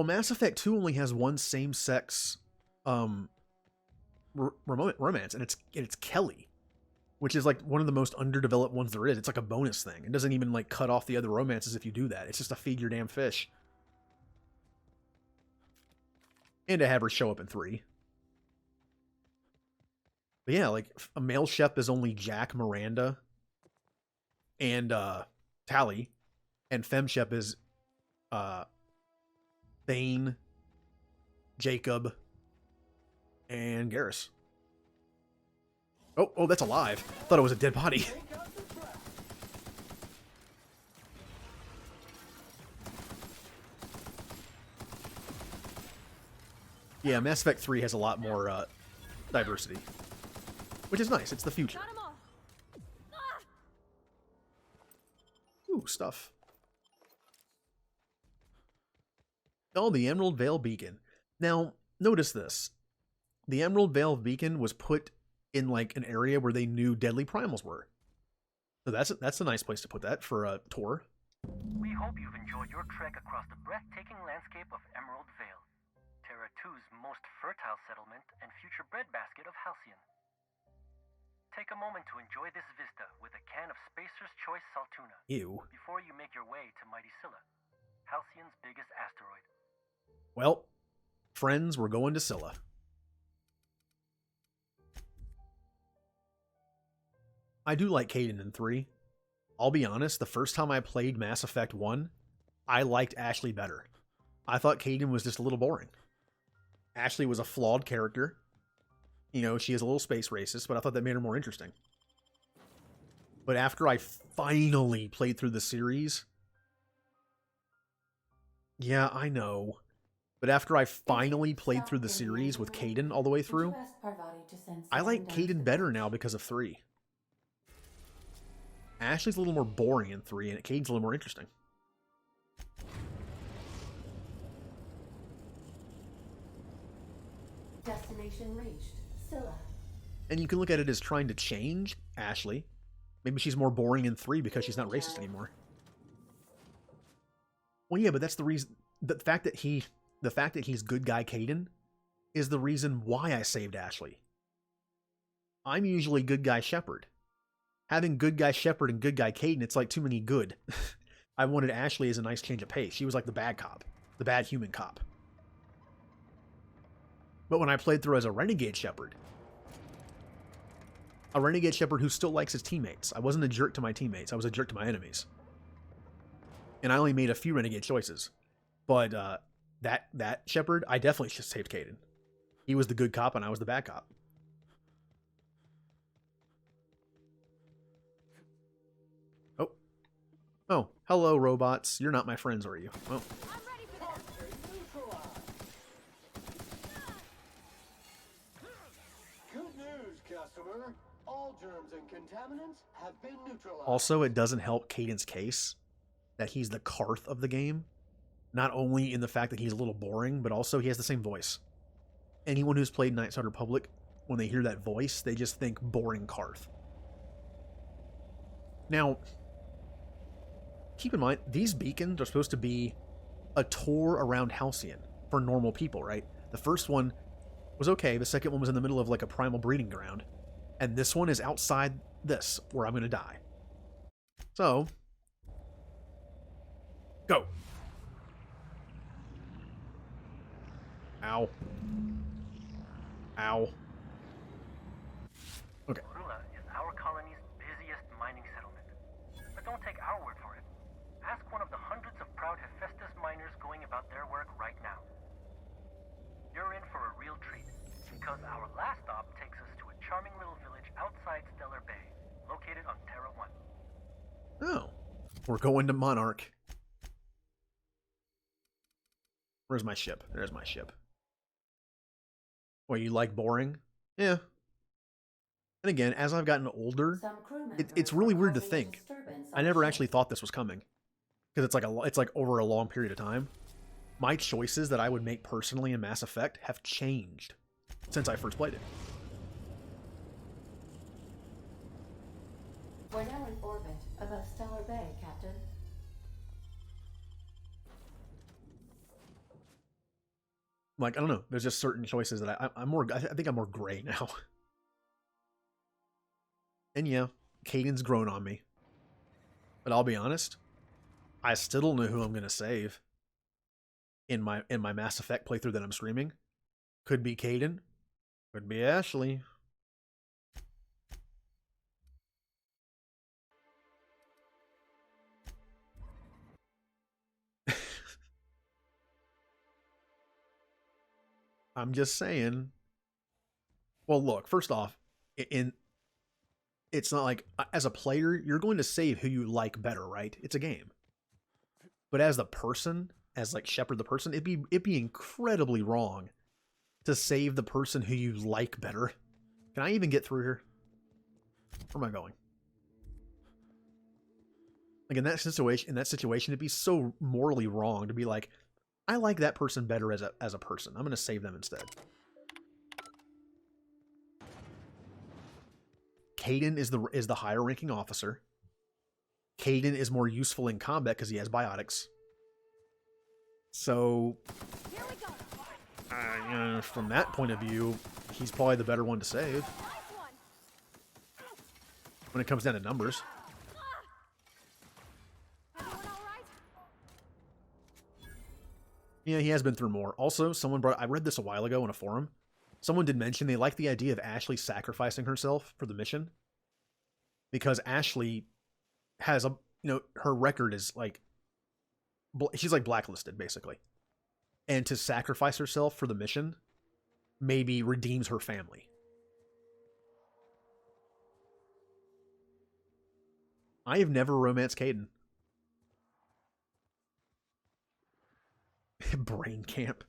Well, Mass Effect 2 only has one same-sex romance, and it's Kelly, which is like one of the most underdeveloped ones there is. It's like a bonus thing. It doesn't even like cut off the other romances if you do that. It's just a feed your damn fish. And to have her show up in 3. But yeah, like a male Shep is only Jack, Miranda, and Tally, and Fem Shep is Thane, Jacob, and Garrus. Oh, that's alive. Thought it was a dead body. Yeah, Mass Effect 3 has a lot more diversity, which is nice. It's the future. Ooh, stuff. Oh, the Emerald Vale Beacon. Now, notice this. The Emerald Vale Beacon was put in like an area where they knew deadly primals were. So that's a nice place to put that for a tour. We hope you've enjoyed your trek across the breathtaking landscape of Emerald Vale, Terra 2's most fertile settlement and future breadbasket of Halcyon. Take a moment to enjoy this vista with a can of Spacer's Choice Saltuna. Ew. Before you make your way to Mighty Scylla, Halcyon's biggest asteroid. Well, friends, we're going to Scylla. I do like Kaidan in 3. I'll be honest, the first time I played Mass Effect 1, I liked Ashley better. I thought Kaidan was just a little boring. Ashley was a flawed character. You know, she is a little space racist, but I thought that made her more interesting. But after I finally played through the series... Yeah, I know. But after I finally played through the series with Kaidan all the way through, I like Kaidan better now because of 3. Ashley's a little more boring in 3, and Kaidan's a little more interesting. Destination reached. Scylla. And you can look at it as trying to change Ashley. Maybe she's more boring in 3 because she's not racist anymore. Well, yeah, but that's the reason. The fact that he's good guy Kaidan is the reason why I saved Ashley. I'm usually good guy Shepard. Having good guy Shepard and good guy Kaidan, it's like too many good. I wanted Ashley as a nice change of pace. She was like the bad cop, the bad human cop. But when I played through as a renegade Shepard who still likes his teammates. I wasn't a jerk to my teammates. I was a jerk to my enemies. And I only made a few renegade choices. But that Shepard, I definitely should saved Kaidan. He was the good cop and I was the bad cop. Oh, hello, robots. You're not my friends, are you? Well. Good news, customer. All germs and contaminants have been neutralized. Also, it doesn't help Kaidan's case that he's the Karth of the game. Not only in the fact that he's a little boring, but also he has the same voice. Anyone who's played Knights of the Republic, when they hear that voice, they just think boring Karth. Now, keep in mind, these beacons are supposed to be a tour around Halcyon for normal people, right? The first one was okay. The second one was in the middle of like a primal breeding ground. And this one is outside this, where I'm going to die. So, go. Ow. Ow. Okay. Rula is our colony's busiest mining settlement. But don't take our word for it. Ask one of the hundreds of proud Hephaestus miners going about their work right now. You're in for a real treat, because our last stop takes us to a charming little village outside Stellar Bay, located on Terra 1. Oh. We're going to Monarch. Where's my ship? There's my ship. Well, you like boring? Yeah. And again, as I've gotten older, it's really weird to think. I never actually thought this was coming. Because it's like over a long period of time. My choices that I would make personally in Mass Effect have changed since I first played it. We're now in orbit above Stellar Bay, Captain. Like, I don't know. There's just certain choices that I'm more. I think I'm more gray now. And yeah, Caden's grown on me. But I'll be honest, I still don't know who I'm gonna save in my Mass Effect playthrough that I'm streaming. Could be Caden, could be Ashley. I'm just saying. Well, look, first off, it's not like as a player, you're going to save who you like better, right? It's a game. But as the person, as like Shepard the person, it'd be incredibly wrong to save the person who you like better. Can I even get through here? Where am I going? Like in that situation, it'd be so morally wrong to be like, I like that person better as a person. I'm gonna save them instead. Caden is the higher ranking officer. Caden is more useful in combat because he has biotics. So, from that point of view, he's probably the better one to save. When it comes down to numbers. Yeah, he has been through more. Also, I read this a while ago in a forum. Someone did mention they like the idea of Ashley sacrificing herself for the mission. Because Ashley has her record is like, she's like blacklisted, basically. And to sacrifice herself for the mission maybe redeems her family. I have never romanced Caden. Brain camp.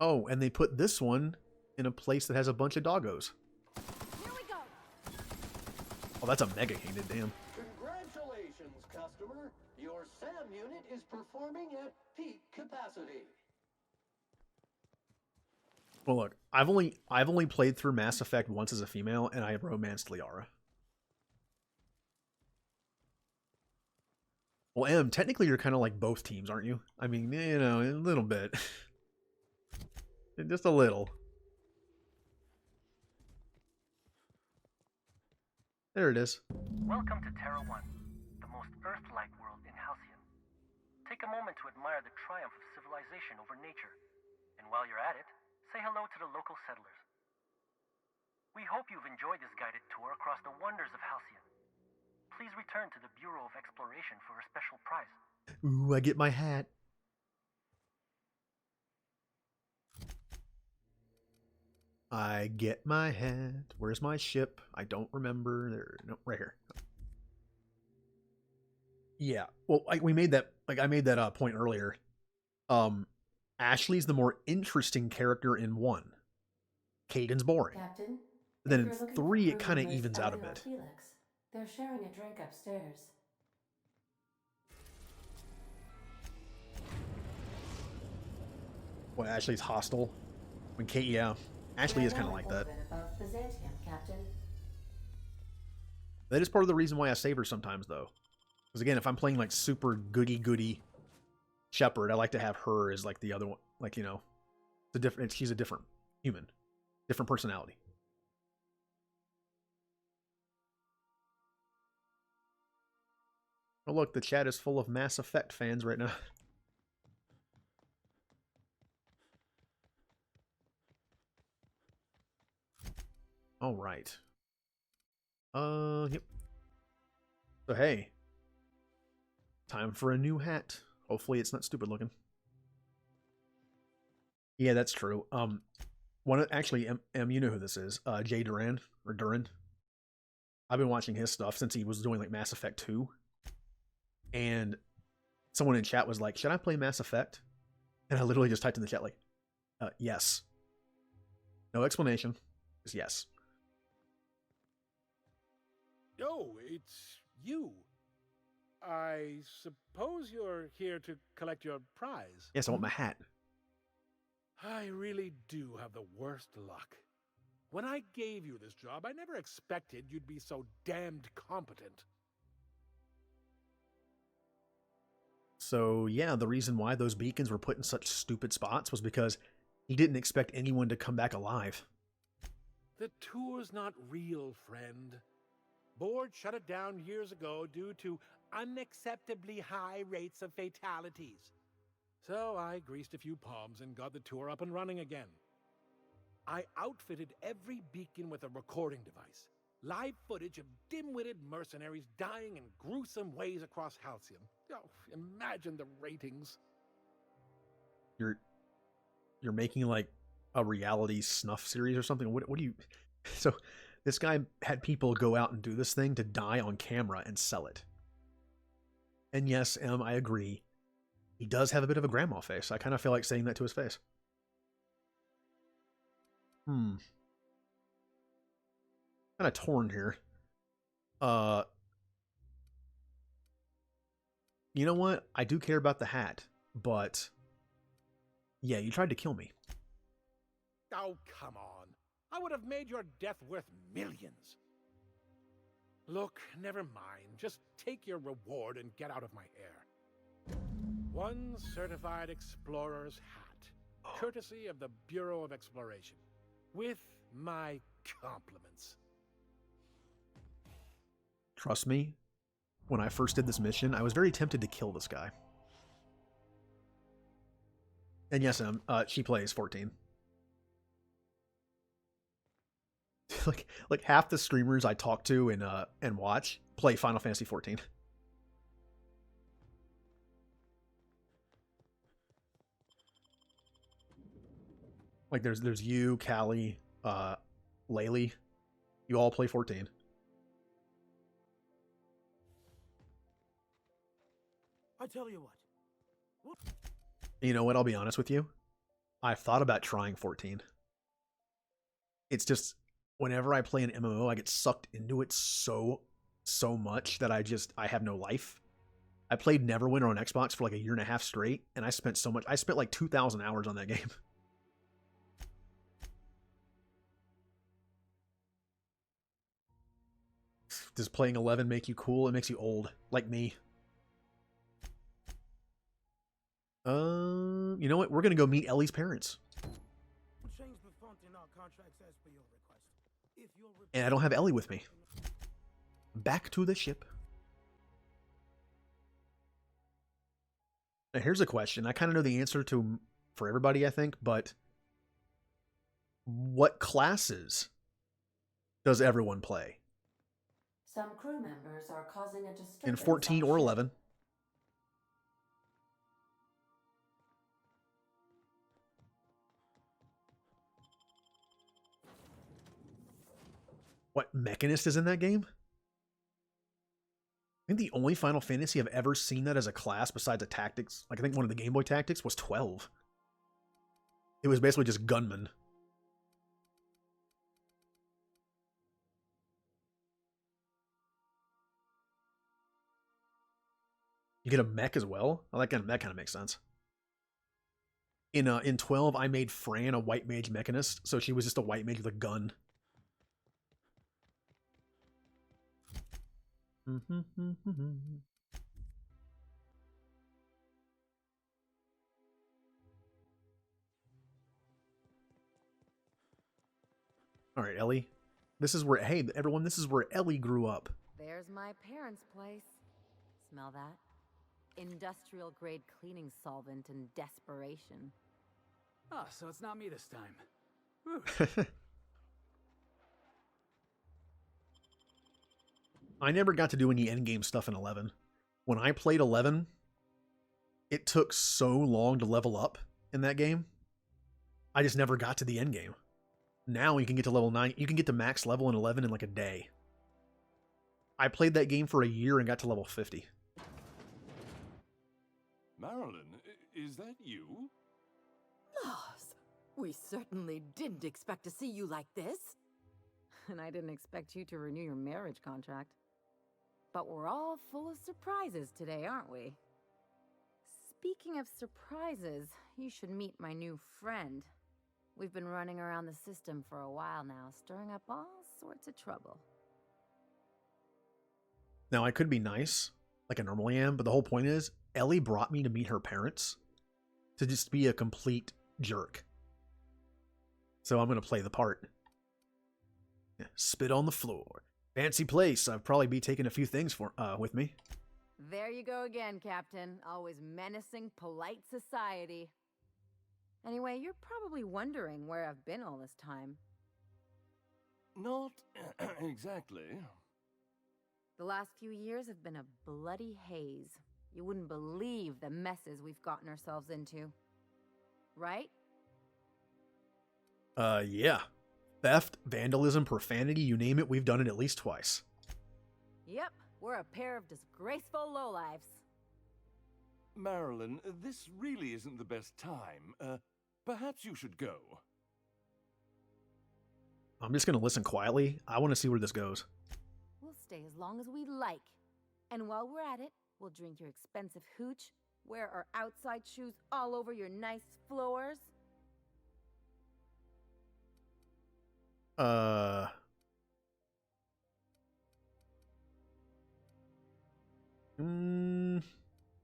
Oh, and they put this one in a place that has a bunch of doggos. Here we go. Oh, that's a mega Caden, damn. Congratulations, customer. Your SAM unit is performing at peak capacity. Well, look, I've only played through Mass Effect once as a female, and I have romanced Liara. Well, Em, technically you're kind of like both teams, aren't you? I mean, a little bit. Just a little. There it is. Welcome to Terra 1, the most Earth-like world in Halcyon. Take a moment to admire the triumph of civilization over nature. And while you're at it, say hello to the local settlers. We hope you've enjoyed this guided tour across the wonders of Halcyon. Please return to the Bureau of Exploration for a special prize. Ooh, I get my hat. I get my hat. Where's my ship? I don't remember. There, no, right here. Yeah. Well, we made that. Like I made that point earlier. Ashley's the more interesting character in 1. Caden's boring. Captain, But then if in you're looking 3, for it kind of crew evens members out a Ellen or bit. Felix, they're sharing a drink upstairs. Well, Ashley's hostile. When Kate, yeah, Ashley is kind of like that. Above Byzantium, Captain. That is part of the reason why I save her sometimes, though. Because again, if I'm playing like super goody Shepard, I like to have her as like the other one. Like she's a different human, different personality. Oh look, the chat is full of Mass Effect fans right now. All right. Yep. So hey, time for a new hat. Hopefully it's not stupid looking. Yeah, that's true. Actually, you know who this is? Jay Duran or Duran. I've been watching his stuff since he was doing like Mass Effect 2. And someone in chat was like, "Should I play Mass Effect?" And I literally just typed in the chat like, "Yes." No explanation. Just yes. Oh, it's you. I suppose you're here to collect your prize. Yes, I want my hat. I really do have the worst luck. When I gave you this job, I never expected you'd be so damned competent. So yeah, the reason why those beacons were put in such stupid spots was because he didn't expect anyone to come back alive. The tour's not real, friend. Board shut it down years ago due to unacceptably high rates of fatalities. So I greased a few palms and got the tour up and running again. I outfitted every beacon with a recording device. Live footage of dim-witted mercenaries dying in gruesome ways across Halcyon. Oh, imagine the ratings. You're making like a reality snuff series or something? What do you... So this guy had people go out and do this thing to die on camera and sell it. And yes, I agree. He does have a bit of a grandma face. I kind of feel like saying that to his face. Kind of torn here. You know what? I do care about the hat, but yeah, you tried to kill me. Oh, come on. I would have made your death worth millions. Look, never mind. Just take your reward and get out of my hair. One certified explorer's hat, courtesy of the Bureau of Exploration, with my compliments. Trust me, when I first did this mission, I was very tempted to kill this guy. And yes, she plays 14. like half the streamers I talk to and watch play Final Fantasy 14. Like there's you, Callie, Laylee. You all play 14. I tell you what. You know what? I'll be honest with you. I've thought about trying 14. It's just whenever I play an MMO, I get sucked into it so much that I have no life. I played Neverwinter on Xbox for like a year and a half straight, and I spent like 2,000 hours on that game. Does playing 11 make you cool? It makes you old, like me. You know what? We're gonna go meet Ellie's parents. And I don't have Ellie with me. Back to the ship. Now here's a question. I kind of know the answer to for everybody, I think, but what classes does everyone play? Some crew members are causing a disturbance In 14 on or ship. 11. What, Mechanist is in that game? I think the only Final Fantasy I've ever seen that as a class besides a tactics, like I think one of the Game Boy Tactics, was 12. It was basically just gunman. You get a mech as well? Well, that kind of makes sense. In 12, I made Fran a white mage mechanist, so she was just a white mage with a gun. All right, Ellie. This is where, hey, everyone, this is where Ellie grew up. There's my parents' place. Smell that? Industrial grade cleaning solvent and desperation. Oh, so it's not me this time. I never got to do any endgame stuff in 11. When I played 11, it took so long to level up in that game. I just never got to the endgame. Now you can get to level 9. You can get to max level in 11 in like a day. I played that game for a year and got to level 50. Marilyn, is that you? Loss! We certainly didn't expect to see you like this. And I didn't expect you to renew your marriage contract. But we're all full of surprises today, aren't we? Speaking of surprises, you should meet my new friend. We've been running around the system for a while now, stirring up all sorts of trouble. Now, I could be nice, like I normally am. But the whole point is, Ellie brought me to meet her parents to just be a complete jerk. So I'm going to play the part. Yeah, spit on the floor. Fancy place. I'd probably be taking a few things with me. There you go again, Captain. Always menacing polite society. Anyway, you're probably wondering where I've been all this time. Not exactly. The last few years have been a bloody haze. You wouldn't believe the messes we've gotten ourselves into. Right? Yeah. Theft, vandalism, profanity, you name it, we've done it at least twice. Yep, we're a pair of disgraceful lowlifes. Marilyn, this really isn't the best time. Perhaps you should go. I'm just going to listen quietly. I want to see where this goes. We'll stay as long as we like. And while we're at it, we'll drink your expensive hooch, wear our outside shoes all over your nice floors.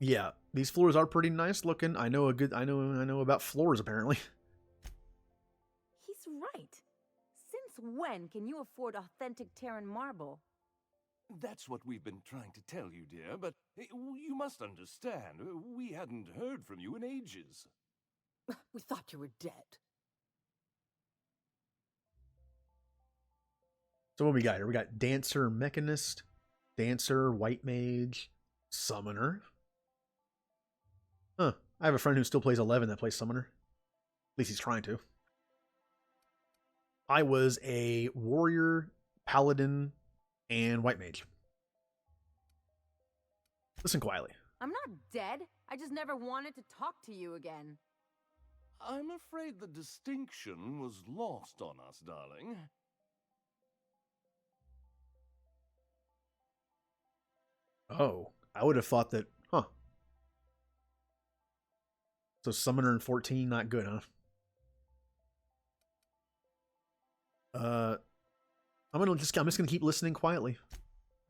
Yeah, these floors are pretty nice looking. I know about floors apparently. He's right. Since when can you afford authentic Terran marble? That's what we've been trying to tell you, dear, but you must understand, we hadn't heard from you in ages. We thought you were dead. So what we got here? We got Dancer, Mechanist, Dancer, White Mage, Summoner. Huh. I have a friend who still plays 11 that plays Summoner. At least he's trying to. I was a Warrior, Paladin, and White Mage. Listen quietly. I'm not dead. I just never wanted to talk to you again. I'm afraid the distinction was lost on us, darling. Oh, I would have thought that, huh. So Summoner and 14, not good, huh? I'm just gonna keep listening quietly.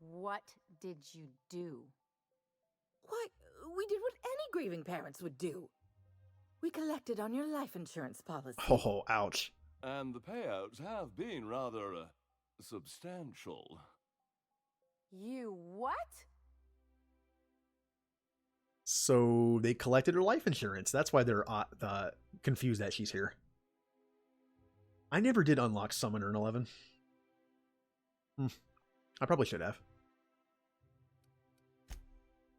What did you do? Why, we did what any grieving parents would do. We collected on your life insurance policy. Oh, ouch. And the payouts have been rather, substantial. You what? So they collected her life insurance. That's why they're confused that she's here. I never did unlock Summoner in 11. I probably should have.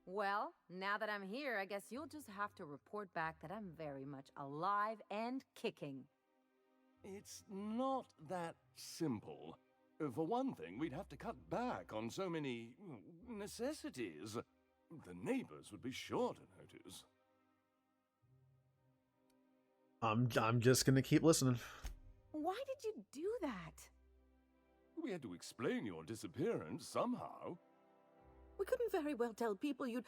Well, now that I'm here, I guess you'll just have to report back that I'm very much alive and kicking. It's not that simple. For one thing, we'd have to cut back on so many necessities. The neighbors would be sure to notice. I'm just gonna keep listening. Why did you do that? We had to explain your disappearance somehow. We couldn't very well tell people you'd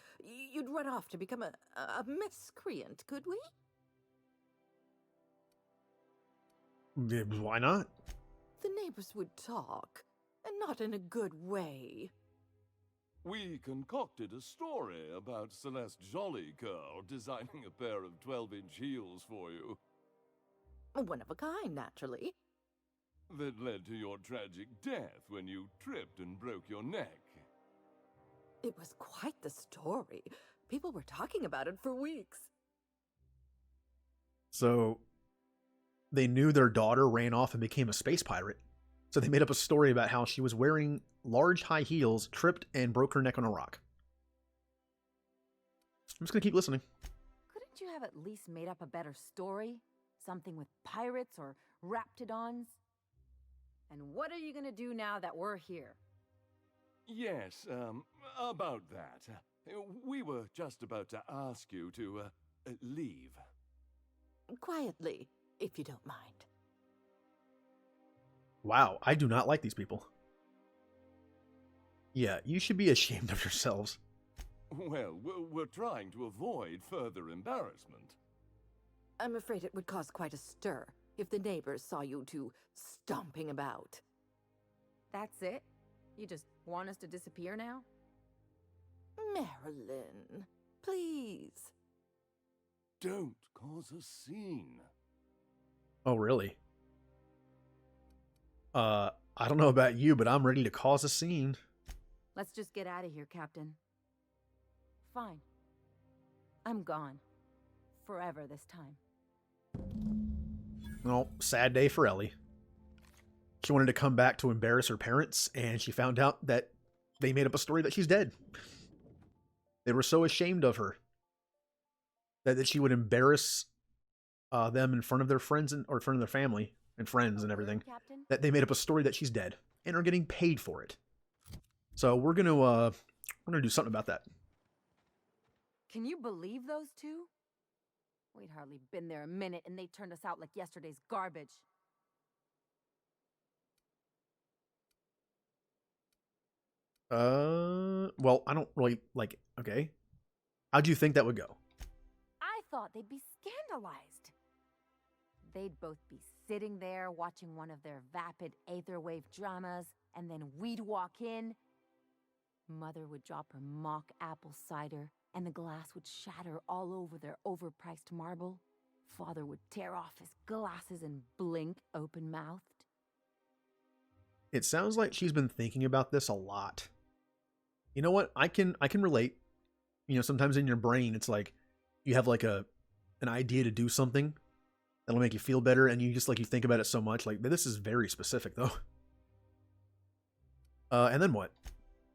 run off to become a miscreant, could we? Why not? The neighbors would talk, and not in a good way. We concocted a story about Celeste Jollycurl designing a pair of 12-inch heels for you. One of a kind, naturally. That led to your tragic death when you tripped and broke your neck. It was quite the story. People were talking about it for weeks. So they knew their daughter ran off and became a space pirate. So they made up a story about how she was wearing large high heels, tripped, and broke her neck on a rock. I'm just going to keep listening. Couldn't you have at least made up a better story? Something with pirates or raptidons? And what are you going to do now that we're here? Yes, about that. We were just about to ask you to, leave. Quietly, if you don't mind. Wow, I do not like these people. Yeah, you should be ashamed of yourselves. Well, we're trying to avoid further embarrassment. I'm afraid it would cause quite a stir if the neighbors saw you two stomping about. That's it? You just want us to disappear now? Marilyn, please. Don't cause a scene. Oh, really? I don't know about you, but I'm ready to cause a scene. Let's just get out of here, Captain. Fine. I'm gone. Forever this time. Well, sad day for Ellie. She wanted to come back to embarrass her parents, and she found out that they made up a story that she's dead. They were so ashamed of her that she would embarrass them in front of their friends or in front of their family and friends and everything, Captain? that they made up a story that she's dead and are getting paid for it. So we're gonna do something about that. Can you believe those two? We'd hardly been there a minute and they turned us out like yesterday's garbage. Well, I don't really like. Okay, how'd you think that would go? I thought they'd be scandalized. They'd both be sitting there watching one of their vapid aetherwave dramas, and then we'd walk in. Mother would drop her mock apple cider, and the glass would shatter all over their overpriced marble. Father would tear off his glasses and blink open-mouthed. It sounds like she's been thinking about this a lot. You know what? I can relate. You know, sometimes in your brain, it's like you have like an idea to do something that'll make you feel better, and you think about it so much. Like, this is very specific, though. And then what?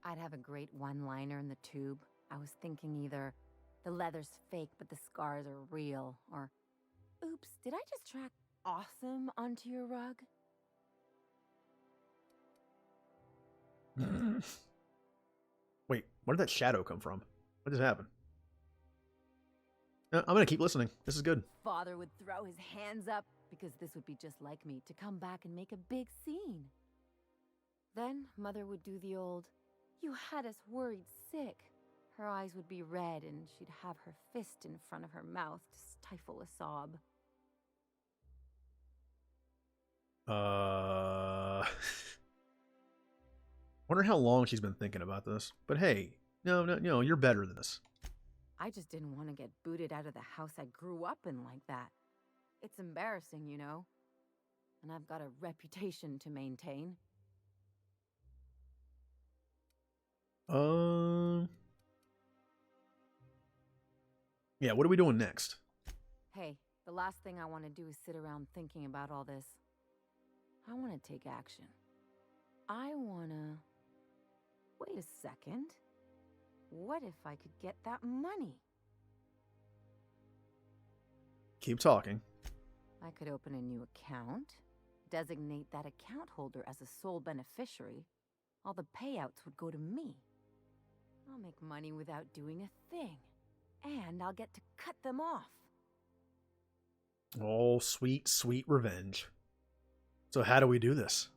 I'd have a great one-liner in the tube. I was thinking either the leather's fake, but the scars are real, or oops, did I just track awesome onto your rug? Wait, where did that shadow come from? What just happened? I'm gonna keep listening. This is good. Father would throw his hands up, because this would be just like me, to come back and make a big scene. Then Mother would do the old, "You had us worried sick." Her eyes would be red, and she'd have her fist in front of her mouth to stifle a sob. Wonder how long she's been thinking about this. But hey, no, you're better than this. I just didn't want to get booted out of the house I grew up in like that. It's embarrassing, you know. And I've got a reputation to maintain. Yeah, what are we doing next? Hey, the last thing I want to do is sit around thinking about all this. I want to take action. I want to... Wait a second. What if I could get that money? Keep talking. I could open a new account, designate that account holder as a sole beneficiary. All the payouts would go to me. I'll make money without doing a thing. And I'll get to cut them off. Oh, sweet, sweet revenge. So how do we do this?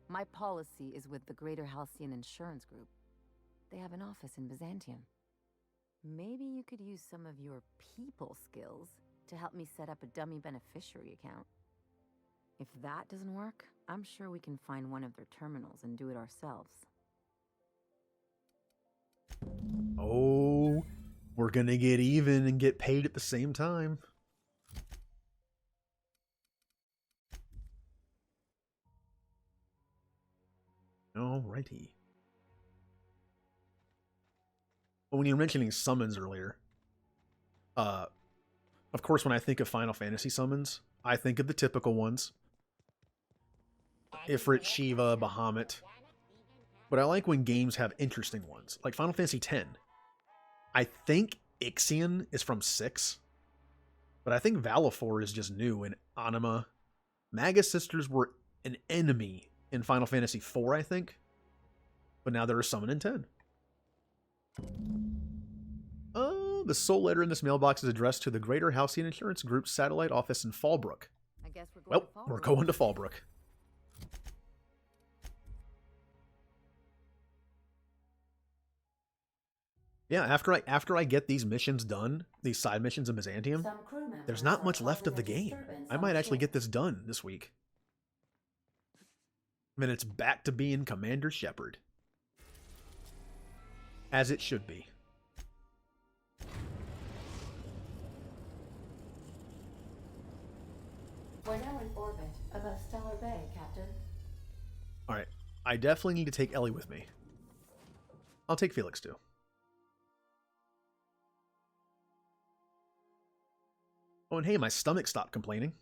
My policy is with the Greater Halcyon Insurance Group. They have an office in Byzantium. Maybe you could use some of your people skills to help me set up a dummy beneficiary account. If that doesn't work, I'm sure we can find one of their terminals and do it ourselves. Oh, we're gonna get even and get paid at the same time. Alrighty. Well, when you were mentioning summons earlier, of course, when I think of Final Fantasy summons, I think of the typical ones. Ifrit, Shiva, Bahamut. But I like when games have interesting ones, like Final Fantasy X. I think Ixion is from 6, but I think Valifor is just new, and Anima. Magus Sisters were an enemy in Final Fantasy IV, I think, but now they're a summon in 10. The sole letter in this mailbox is addressed to the Greater Halcyon Insurance Group's satellite office in Fallbrook. I guess we're going Well, to Fallbrook. we're going to Fallbrook. Yeah, after I get these missions done, these side missions in Byzantium, Some crew members there's not are much left causing of the a game. disturbance I on might the actually ship. get this done this week. Then it's back to being Commander Shepard. As it should be. We're now in orbit above Stellar Bay, Captain. Alright. I definitely need to take Ellie with me. I'll take Felix too. Oh, and hey, my stomach stopped complaining.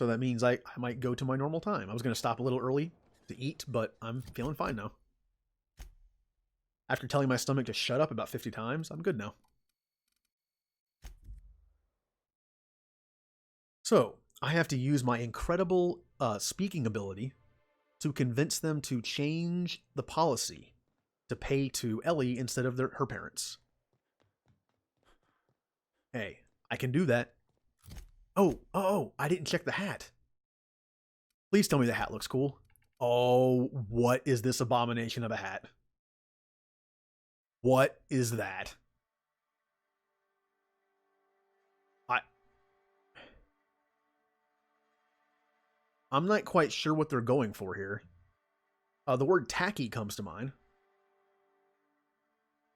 So that means I might go to my normal time. I was going to stop a little early to eat, but I'm feeling fine now. After telling my stomach to shut up about 50 times, I'm good now. So, I have to use my incredible speaking ability to convince them to change the policy to pay to Ellie instead of her parents. Hey, I can do that. Oh, I didn't check the hat. Please tell me the hat looks cool. Oh, what is this abomination of a hat? What is that? I'm not quite sure what they're going for here. The word tacky comes to mind.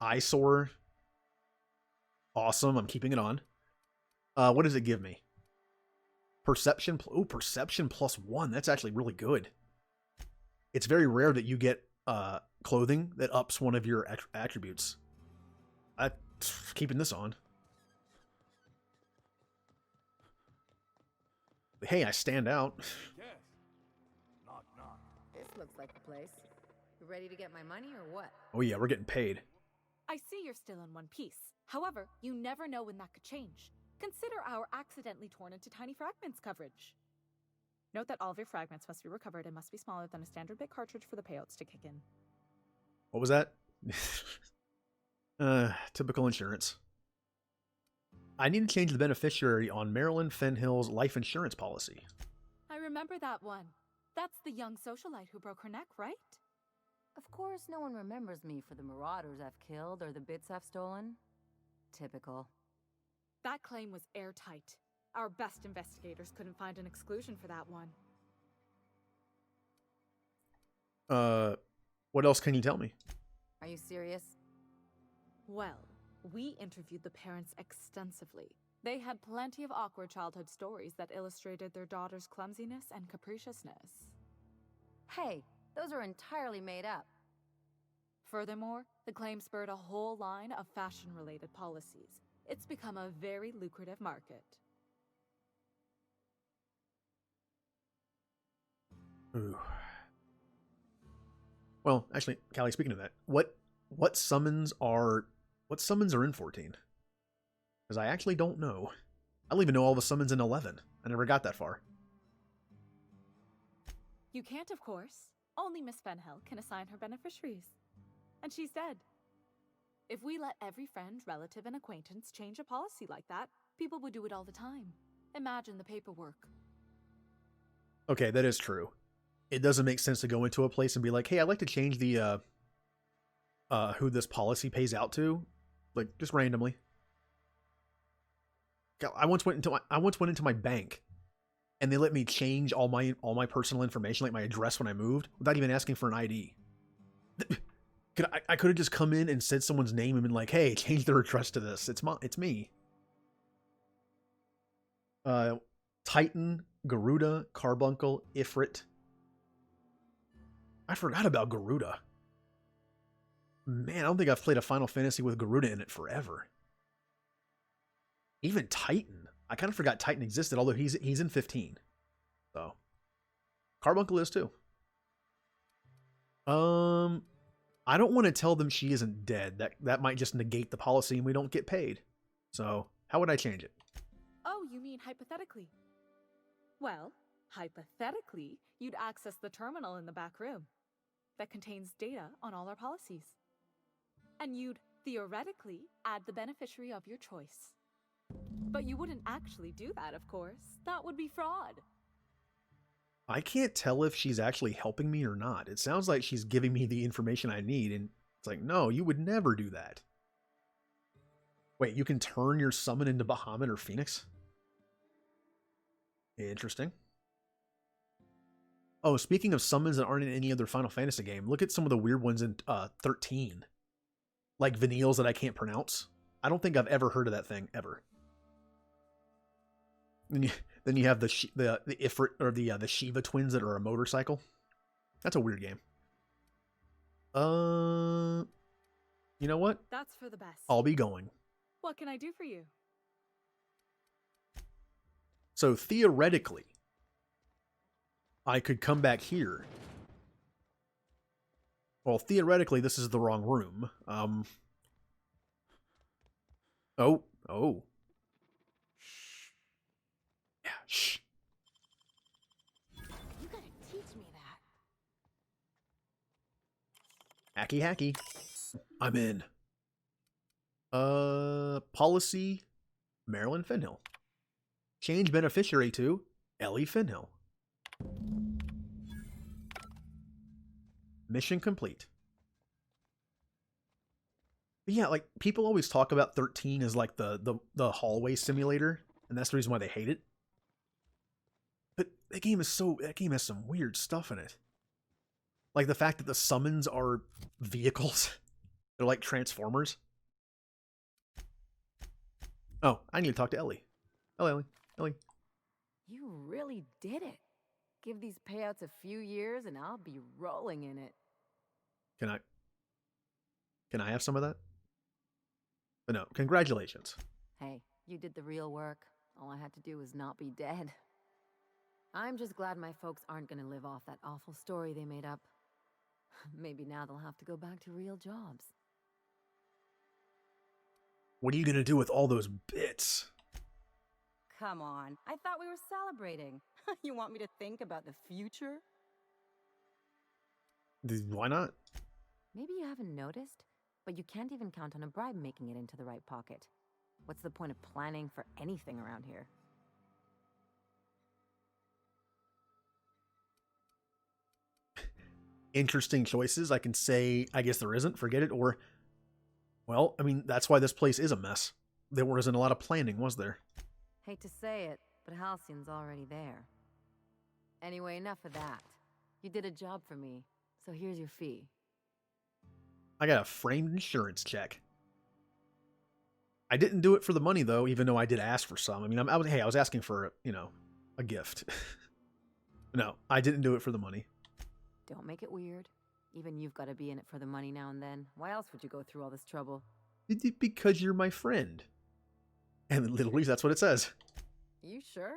Eyesore. Awesome, I'm keeping it on. What does it give me? Perception. Oh, perception +1. That's actually really good. It's very rare that you get clothing that ups one of your attributes. I'm keeping this on. Hey, I stand out. Yes. Knock, knock. This looks like the place. You ready to get my money or what? Oh yeah, we're getting paid. I see you're still in one piece. However, you never know when that could change. Consider our accidentally torn into tiny fragments coverage. Note that all of your fragments must be recovered and must be smaller than a standard bit cartridge for the payouts to kick in. What was that? Typical insurance. I need to change the beneficiary on Marilyn Fenhill's life insurance policy. I remember that one. That's the young socialite who broke her neck, right? Of course, no one remembers me for the marauders I've killed or the bits I've stolen. Typical. That claim was airtight. Our best investigators couldn't find an exclusion for that one. What else can you tell me? Are you serious? Well, we interviewed the parents extensively. They had plenty of awkward childhood stories that illustrated their daughter's clumsiness and capriciousness. Hey, those are entirely made up. Furthermore, the claim spurred a whole line of fashion-related policies. It's become a very lucrative market. Ooh. Well, actually, Callie, speaking of that, what summons are in 14? Because I actually don't know. I don't even know all the summons in 11. I never got that far. You can't, of course. Only Miss Fenhill can assign her beneficiaries. And she's dead. If we let every friend, relative, and acquaintance change a policy like that, people would do it all the time. Imagine the paperwork. Okay, that is true. It doesn't make sense to go into a place and be like, hey, I'd like to change the who this policy pays out to, like just randomly. I once went into my bank, and they let me change all my personal information, like my address when I moved, without even asking for an ID. I could have just come in and said someone's name and been like, hey, change their address to this. It's me. Titan, Garuda, Carbuncle, Ifrit. I forgot about Garuda. Man, I don't think I've played a Final Fantasy with Garuda in it forever. Even Titan. I kind of forgot Titan existed, although he's in 15. So, Carbuncle is too. I don't want to tell them she isn't dead. That might just negate the policy and we don't get paid. So, how would I change it? Oh, you mean hypothetically? Well, hypothetically, you'd access the terminal in the back room that contains data on all our policies. And you'd, theoretically, add the beneficiary of your choice. But you wouldn't actually do that, of course. That would be fraud. I can't tell if she's actually helping me or not. It sounds like she's giving me the information I need, and it's like, no, you would never do that. Wait, you can turn your summon into Bahamut or Phoenix? Interesting. Oh, speaking of summons that aren't in any other Final Fantasy game, look at some of the weird ones in 13. like Vanilles that I can't pronounce. I don't think I've ever heard of that thing ever. Then you have the Ifrit or the Shiva twins that are a motorcycle. That's a weird game. You know what? That's for the best. I'll be going. What can I do for you? So theoretically, I could come back here. Well, theoretically, this is the wrong room. Oh. Yeah, shh. You gotta teach me that. Hacky. I'm in. Policy, Marilyn Finhill. Change beneficiary to Ellie Finhill. Mission complete. But yeah, like, people always talk about 13 as like the hallway simulator, and that's the reason why they hate it. But that game has some weird stuff in it. Like the fact that the summons are vehicles. They're like Transformers. Oh, I need to talk to Ellie. Hello, Ellie. You really did it. Give these payouts a few years and I'll be rolling in it. Can I have some of that? But no, congratulations. Hey, you did the real work. All I had to do was not be dead. I'm just glad my folks aren't gonna live off that awful story they made up. Maybe now they'll have to go back to real jobs. What are you gonna do with all those bits? Come on, I thought we were celebrating. You want me to think about the future? Why not? Maybe you haven't noticed, but you can't even count on a bribe making it into the right pocket. What's the point of planning for anything around here? Interesting choices. I can say, I guess there isn't, forget it, or, well, I mean, that's why this place is a mess. There wasn't a lot of planning, was there? Hate to say it, but Halcyon's already there. Anyway, enough of that. You did a job for me, so here's your fee. I got a framed insurance check. I didn't do it for the money, though, even though I did ask for some. I mean, I was asking for, a gift. No, I didn't do it for the money. Don't make it weird. Even you've got to be in it for the money now and then. Why else would you go through all this trouble? Because you're my friend. And literally, that's what it says. You sure?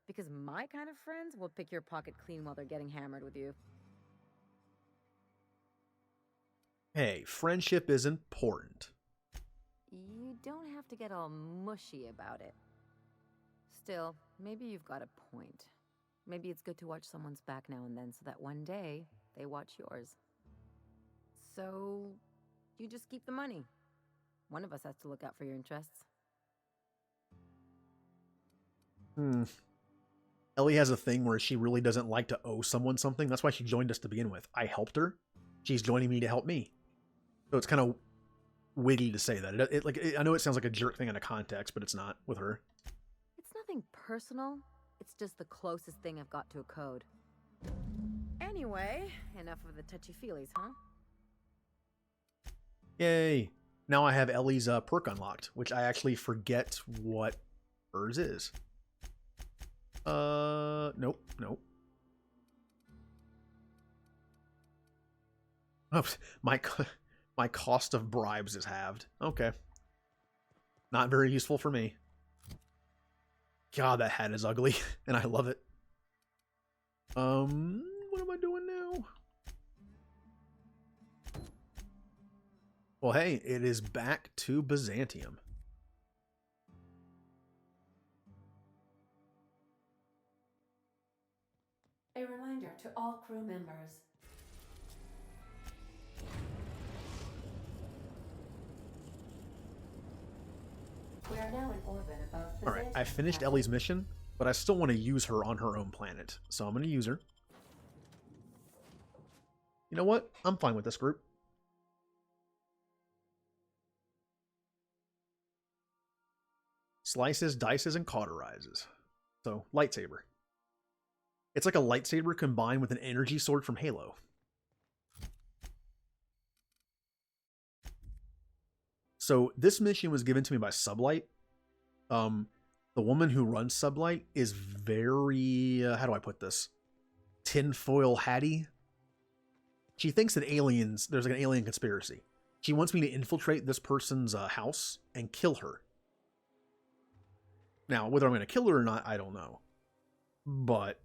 Because my kind of friends will pick your pocket clean while they're getting hammered with you. Hey, friendship is important. You don't have to get all mushy about it. Still, maybe you've got a point. Maybe it's good to watch someone's back now and then so that one day they watch yours. So, you just keep the money. One of us has to look out for your interests. Ellie has a thing where she really doesn't like to owe someone something. That's why she joined us to begin with. I helped her. She's joining me to help me. So it's kind of witty to say that. I know it sounds like a jerk thing in a context, but it's not with her. It's nothing personal. It's just the closest thing I've got to a code. Anyway, enough of the touchy-feelies, huh? Yay. Now I have Ellie's perk unlocked, which I actually forget what hers is. Nope. Oh, my cost of bribes is halved. Okay. Not very useful for me. God, that hat is ugly, and I love it. What am I doing now? Well, hey, it is back to Byzantium. A reminder to all crew members. We are now in orbit above Byzantium. Alright, I finished Ellie's mission, but I still want to use her on her own planet. So I'm going to use her. You know what? I'm fine with this group. Slices, dices, and cauterizes. So, lightsaber. It's like a lightsaber combined with an energy sword from Halo. So this mission was given to me by Sublight. The woman who runs Sublight is very, how do I put this? Tinfoil hatty. She thinks that there's like an alien conspiracy. She wants me to infiltrate this person's house and kill her. Now, whether I'm going to kill her or not, I don't know. But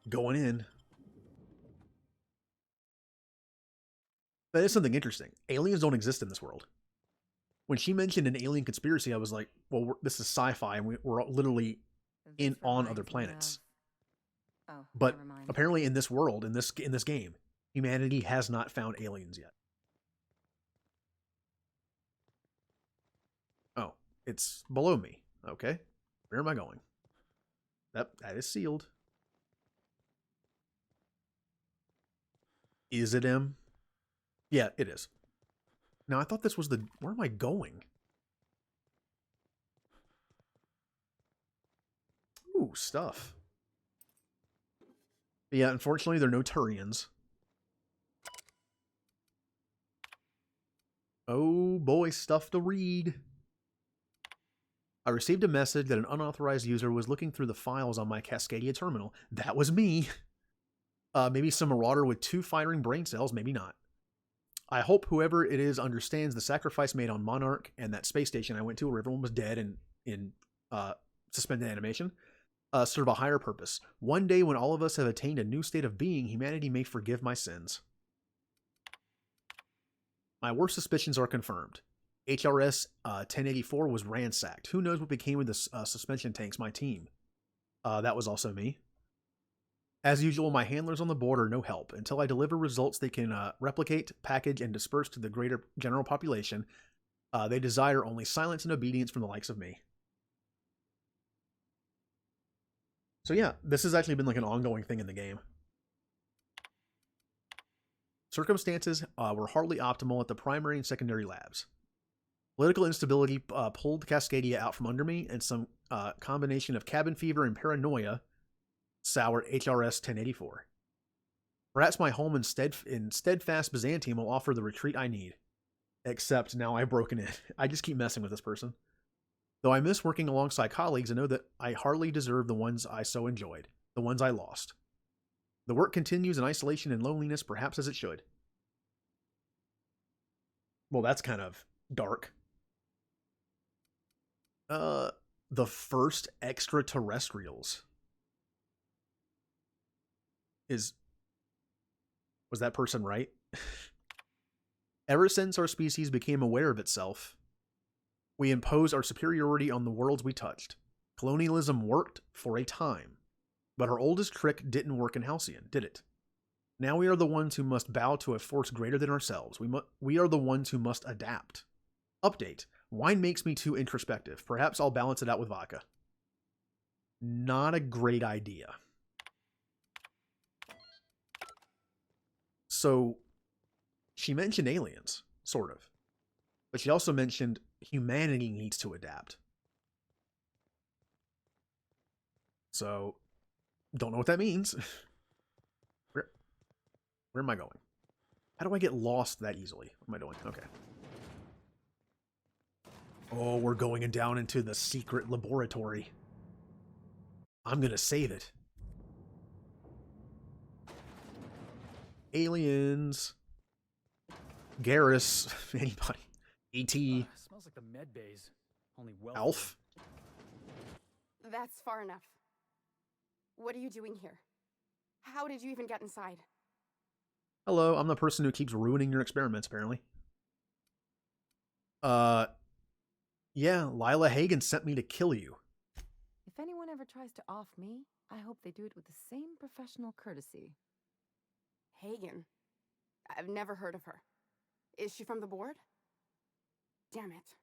going in. That is something interesting. Aliens don't exist in this world. When she mentioned an alien conspiracy, I was like, well, this is sci-fi, and we're literally on other planets. Oh, but never mind. Apparently in this world, in this game, humanity has not found aliens yet. Oh, it's below me. Okay. Where am I going? That is sealed. Is it M? Yeah, it is. Now, I thought this was the... Where am I going? Ooh, stuff. But yeah, unfortunately, there are no Turians. Oh boy, stuff to read. I received a message that an unauthorized user was looking through the files on my Cascadia terminal. That was me. Maybe some marauder with 2 firing brain cells, maybe not. I hope whoever it is understands the sacrifice made on Monarch and that space station I went to where everyone was dead and in suspended animation serve a higher purpose. One day when all of us have attained a new state of being, humanity may forgive my sins. My worst suspicions are confirmed. HRS 1084 was ransacked. Who knows what became of the suspension tanks, my team. That was also me. As usual, my handlers on the board are no help. Until I deliver results they can replicate, package, and disperse to the greater general population, they desire only silence and obedience from the likes of me. So yeah, this has actually been like an ongoing thing in the game. Circumstances were hardly optimal at the primary and secondary labs. Political instability pulled Cascadia out from under me, and some combination of cabin fever and paranoia soured HRS 1084. Perhaps my home in steadfast Byzantium will offer the retreat I need. Except now I've broken in. I just keep messing with this person. Though I miss working alongside colleagues, I know that I hardly deserve the ones I so enjoyed, the ones I lost. The work continues in isolation and loneliness, perhaps as it should. Well, that's kind of dark. The first extraterrestrials. Was that person right? Ever since our species became aware of itself, we imposed our superiority on the worlds we touched. Colonialism worked for a time, but our oldest trick didn't work in Halcyon, did it? Now we are the ones who must bow to a force greater than ourselves. We are the ones who must adapt. Update. Wine makes me too introspective. Perhaps I'll balance it out with vodka. Not a great idea. So, she mentioned aliens, sort of. But she also mentioned humanity needs to adapt. So, don't know what that means. Where am I going? How do I get lost that easily? What am I doing? Okay. Oh, we're going down into the secret laboratory. I'm gonna save it. Aliens. Garrus. Anybody. E.T. Smells like the med bays. Only well. Alf. That's far enough. What are you doing here? How did you even get inside? Hello, I'm the person who keeps ruining your experiments, apparently. Yeah, Lila Hagen sent me to kill you. If anyone ever tries to off me, I hope they do it with the same professional courtesy. Hagen? I've never heard of her. Is she from the board? Damn it.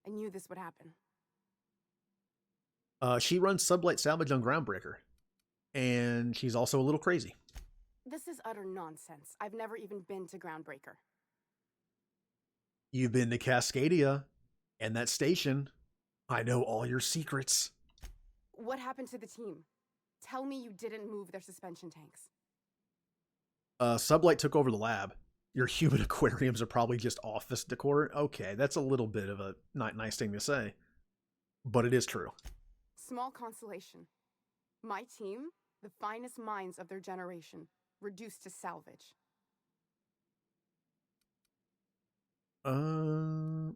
I knew this would happen. She runs Sublight Salvage on Groundbreaker. And she's also a little crazy. This is utter nonsense. I've never even been to Groundbreaker. You've been to Cascadia and that station. I know all your secrets. What happened to the team? Tell me you didn't move their suspension tanks. Sublight took over the lab. Your human aquariums are probably just office decor. Okay, that's a little bit of a not nice thing to say, but it is true. Small consolation. My team, the finest minds of their generation, reduced to salvage. No,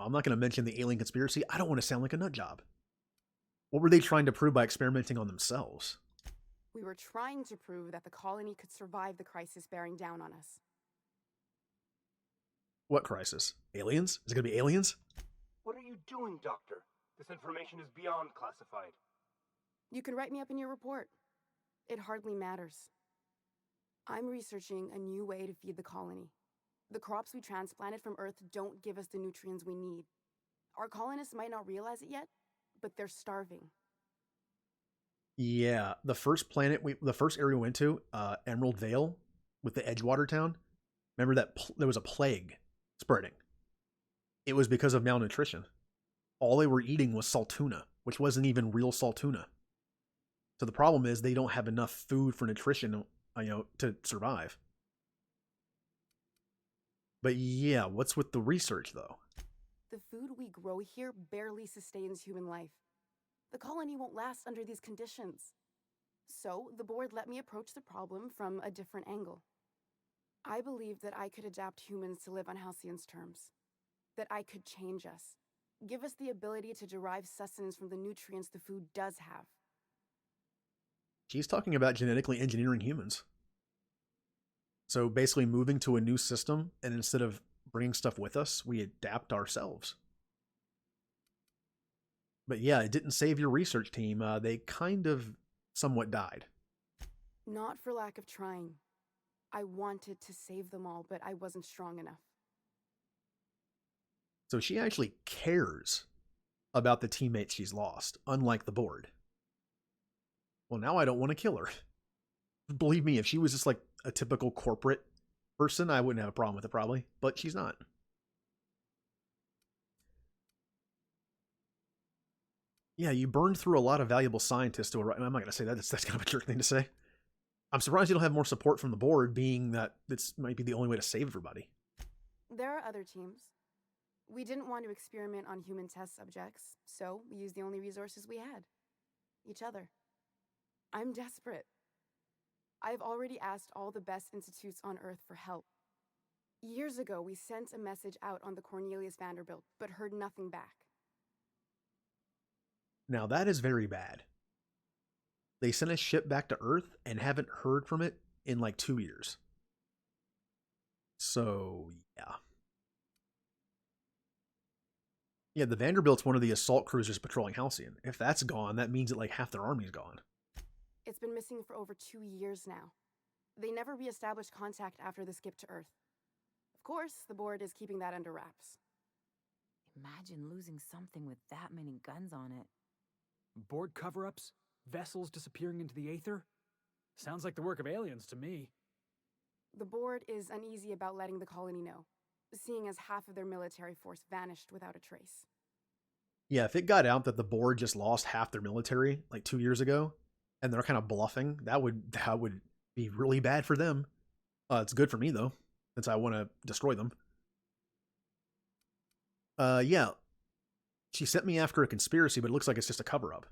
I'm not going to mention the alien conspiracy. I don't want to sound like a nut job. What were they trying to prove by experimenting on themselves? We were trying to prove that the colony could survive the crisis bearing down on us. What crisis? Aliens? Is it going to be aliens? What are you doing, Doctor? This information is beyond classified. You can write me up in your report. It hardly matters. I'm researching a new way to feed the colony. The crops we transplanted from Earth don't give us the nutrients we need. Our colonists might not realize it yet, but they're starving. Yeah, the first area we went to, Emerald Vale, with the Edgewater town. Remember that there was a plague spreading. It was because of malnutrition. All they were eating was saltuna, which wasn't even real saltuna. So the problem is they don't have enough food for nutrition, to survive. But yeah, what's with the research though? The food we grow here barely sustains human life. The colony won't last under these conditions. So the board let me approach the problem from a different angle. I believed that I could adapt humans to live on Halcyon's terms. That I could change us. Give us the ability to derive sustenance from the nutrients the food does have. She's talking about genetically engineering humans. So basically moving to a new system, and instead of bringing stuff with us, we adapt ourselves. But yeah, it didn't save your research team. They kind of somewhat died. Not for lack of trying. I wanted to save them all, but I wasn't strong enough. So she actually cares about the teammates she's lost, unlike the board. Well, now I don't want to kill her. Believe me, if she was just like a typical corporate person, I wouldn't have a problem with it probably, but she's not. Yeah, you burned through a lot of valuable scientists to I'm not going to say that. That's kind of a jerk thing to say. I'm surprised you don't have more support from the board, being that this might be the only way to save everybody. There are other teams. We didn't want to experiment on human test subjects, so we used the only resources we had. Each other. I'm desperate. I've already asked all the best institutes on Earth for help. Years ago, we sent a message out on the Cornelius Vanderbilt, but heard nothing back. Now that is very bad. They sent a ship back to Earth and haven't heard from it in like 2 years. So, yeah. Yeah, the Vanderbilt's one of the assault cruisers patrolling Halcyon. If that's gone, that means that like half their army's gone. It's been missing for over 2 years now. They never reestablished contact after the skip to Earth. Of course, the board is keeping that under wraps. Imagine losing something with that many guns on it. Board cover-ups? Vessels disappearing into the aether? Sounds like the work of aliens to me. The board is uneasy about letting the colony know, seeing as half of their military force vanished without a trace. Yeah, if it got out that the board just lost half their military like 2 years ago, and they're kind of bluffing, that would be really bad for them. It's good for me though, since I want to destroy them. Yeah. She sent me after a conspiracy, but it looks like it's just a cover-up.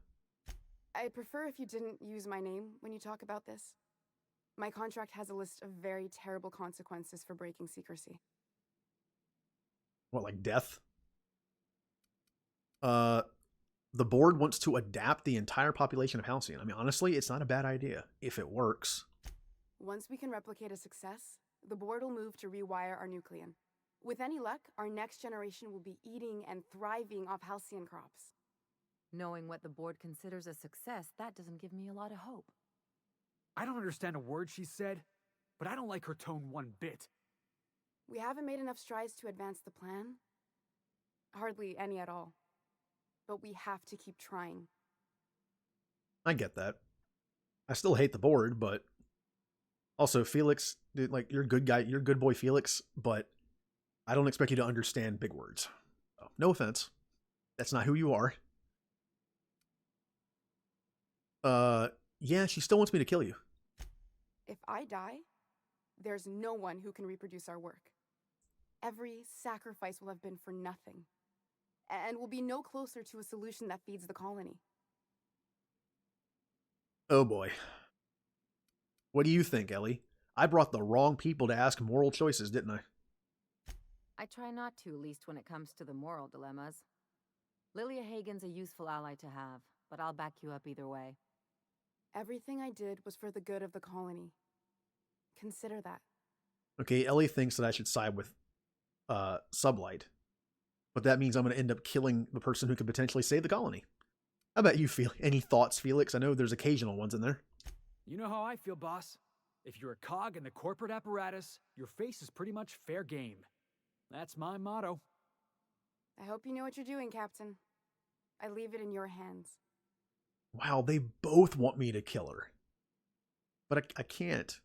I'd prefer if you didn't use my name when you talk about this. My contract has a list of very terrible consequences for breaking secrecy. What, like death? The board wants to adapt the entire population of Halcyon. I mean, honestly, it's not a bad idea if it works. Once we can replicate a success, the board will move to rewire our nucleon. With any luck, our next generation will be eating and thriving off Halcyon crops. Knowing what the board considers a success, that doesn't give me a lot of hope. I don't understand a word she said, but I don't like her tone one bit. We haven't made enough strides to advance the plan. Hardly any at all. But we have to keep trying. I get that. I still hate the board, but also Felix, dude, like you're a good guy, you're a good boy, Felix, but I don't expect you to understand big words. So, no offense. That's not who you are. Yeah, she still wants me to kill you. If I die, there's no one who can reproduce our work. Every sacrifice will have been for nothing, and will be no closer to a solution that feeds the colony. Oh boy. What do you think, Ellie? I brought the wrong people to ask moral choices, didn't I? I try not to, least when it comes to the moral dilemmas. Lilia Hagen's a useful ally to have, but I'll back you up either way. Everything I did was for the good of the colony. Consider that. Okay, Ellie thinks that I should side with Sublight. But that means I'm going to end up killing the person who could potentially save the colony. How about you, Felix? Any thoughts, Felix? I know there's occasional ones in there. You know how I feel, boss. If you're a cog in the corporate apparatus, your face is pretty much fair game. That's my motto. I hope you know what you're doing, Captain. I leave it in your hands. Wow, they both want me to kill her. But I can't.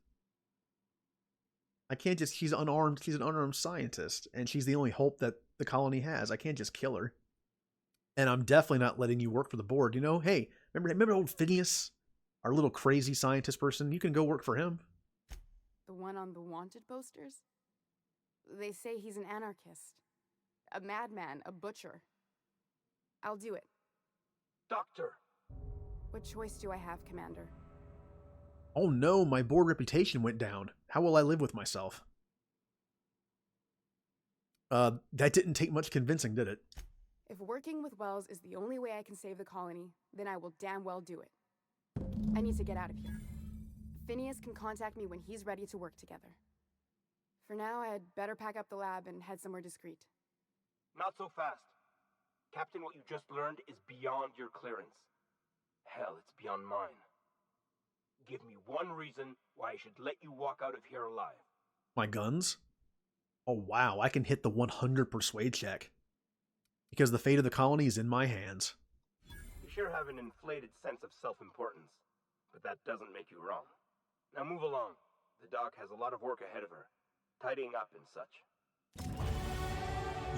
I can't just, she's unarmed, she's an unarmed scientist, and she's the only hope that the colony has. I can't just kill her. And I'm definitely not letting you work for the board, you know? Hey, remember old Phineas? Our little crazy scientist person? You can go work for him. The one on the wanted posters? They say he's an anarchist. A madman, a butcher. I'll do it. Doctor! What choice do I have, Commander? Oh no, my board reputation went down. How will I live with myself? That didn't take much convincing, did it? If working with Wells is the only way I can save the colony, then I will damn well do it. I need to get out of here. Phineas can contact me when he's ready to work together. For now, I'd better pack up the lab and head somewhere discreet. Not so fast. Captain, what you just learned is beyond your clearance. Hell, it's beyond mine. Give me one reason why I should let you walk out of here alive. My guns? Oh wow, I can hit the 100 persuade check. Because the fate of the colony is in my hands. You sure have an inflated sense of self-importance, but that doesn't make you wrong. Now move along. The doc has a lot of work ahead of her, tidying up and such.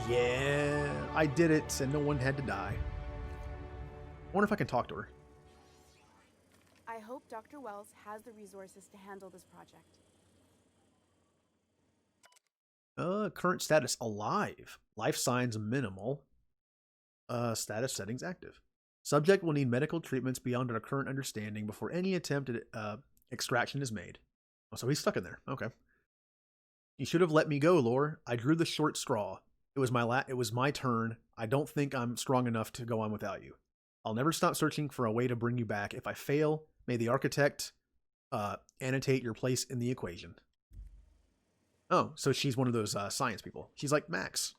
Yeah, I did it, and no one had to die. I wonder if I can talk to her. I hope Dr. Wells has the resources to handle this project. Current status alive. Life signs minimal. Status settings active. Subject will need medical treatments beyond our current understanding before any attempt at extraction is made. Oh, so he's stuck in there. Okay. You should have let me go, Lore. I drew the short straw. It was my turn. I don't think I'm strong enough to go on without you. I'll never stop searching for a way to bring you back. If I fail, may the architect annotate your place in the equation. Oh, so she's one of those science people. She's like Max.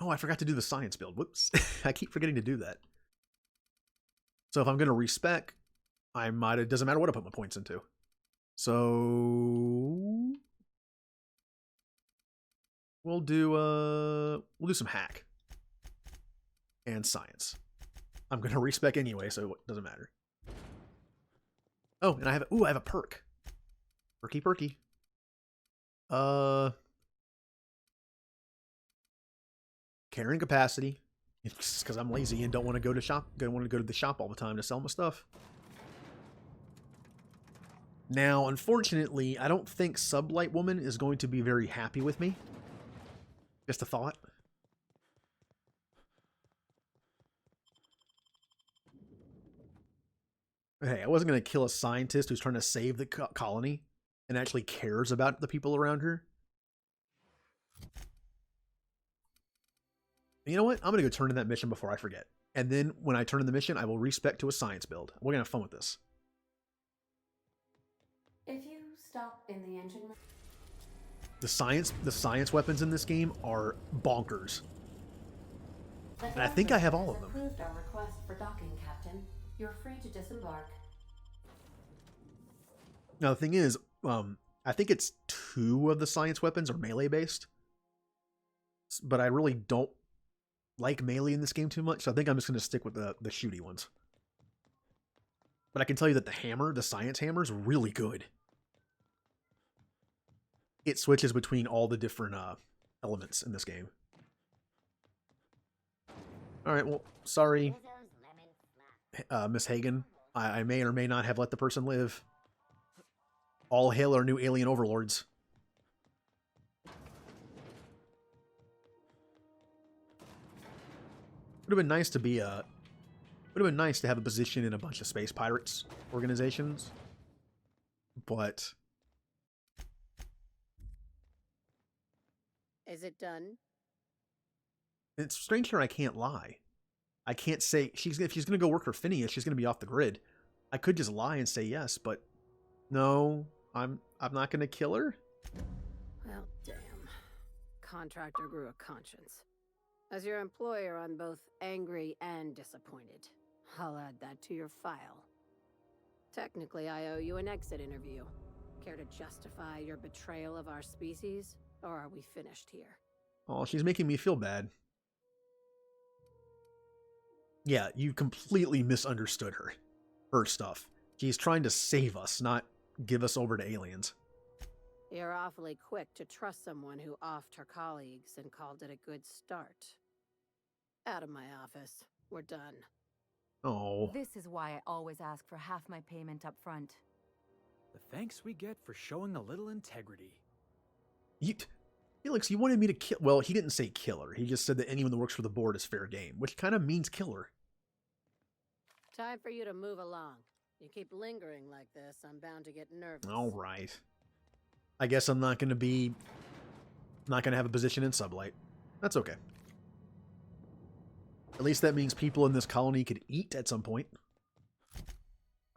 Oh, I forgot to do the science build. Whoops. I keep forgetting to do that. So if I'm going to respec, it doesn't matter what I put my points into. So we'll do some hack and science. I'm going to respec anyway, so it doesn't matter. Oh, and I have a perk. Perky. Carrying capacity. It's because I'm lazy and don't want to go to the shop all the time to sell my stuff. Now, unfortunately, I don't think Sublight Woman is going to be very happy with me. Just a thought. Hey, I wasn't going to kill a scientist who's trying to save the colony and actually cares about the people around her. You know what? I'm going to go turn in that mission before I forget. And then when I turn in the mission, I will respec to a science build. We're going to have fun with this. If you stop in the engine room... The science weapons in this game are bonkers. And I think I have all of them. Approved our request for docking, Captain. You're free to disembark. Now the thing is, I think it's 2 of the science weapons are melee based. But I really don't like melee in this game too much, so I think I'm just going to stick with the shooty ones. But I can tell you that the science hammer is really good. It switches between all the different elements in this game. Alright, well, sorry, Miss Hagen. I may or may not have let the person live. All hail our new alien overlords. Would have been nice to be a... Would have been nice to have a position in a bunch of space pirates organizations. But... Is it done? It's strange here I can't lie. I can't say... if she's going to go work for Phineas, she's going to be off the grid. I could just lie and say yes, but... No, I'm not going to kill her. Well, damn. Contractor grew a conscience. As your employer, I'm both angry and disappointed. I'll add that to your file. Technically, I owe you an exit interview. Care to justify your betrayal of our species? Or are we finished here? Oh, she's making me feel bad. Yeah, you completely misunderstood her. Her stuff. She's trying to save us, not give us over to aliens. You're awfully quick to trust someone who offed her colleagues and called it a good start. Out of my office. We're done. Oh. This is why I always ask for half my payment up front. The thanks we get for showing a little integrity. Felix, you wanted me to kill... Well, he didn't say killer. He just said that anyone that works for the board is fair game, which kind of means killer. Time for you to move along. You keep lingering like this, I'm bound to get nervous. All right. I guess I'm not going to be... not going to have a position in Sublight. That's okay. At least that means people in this colony could eat at some point.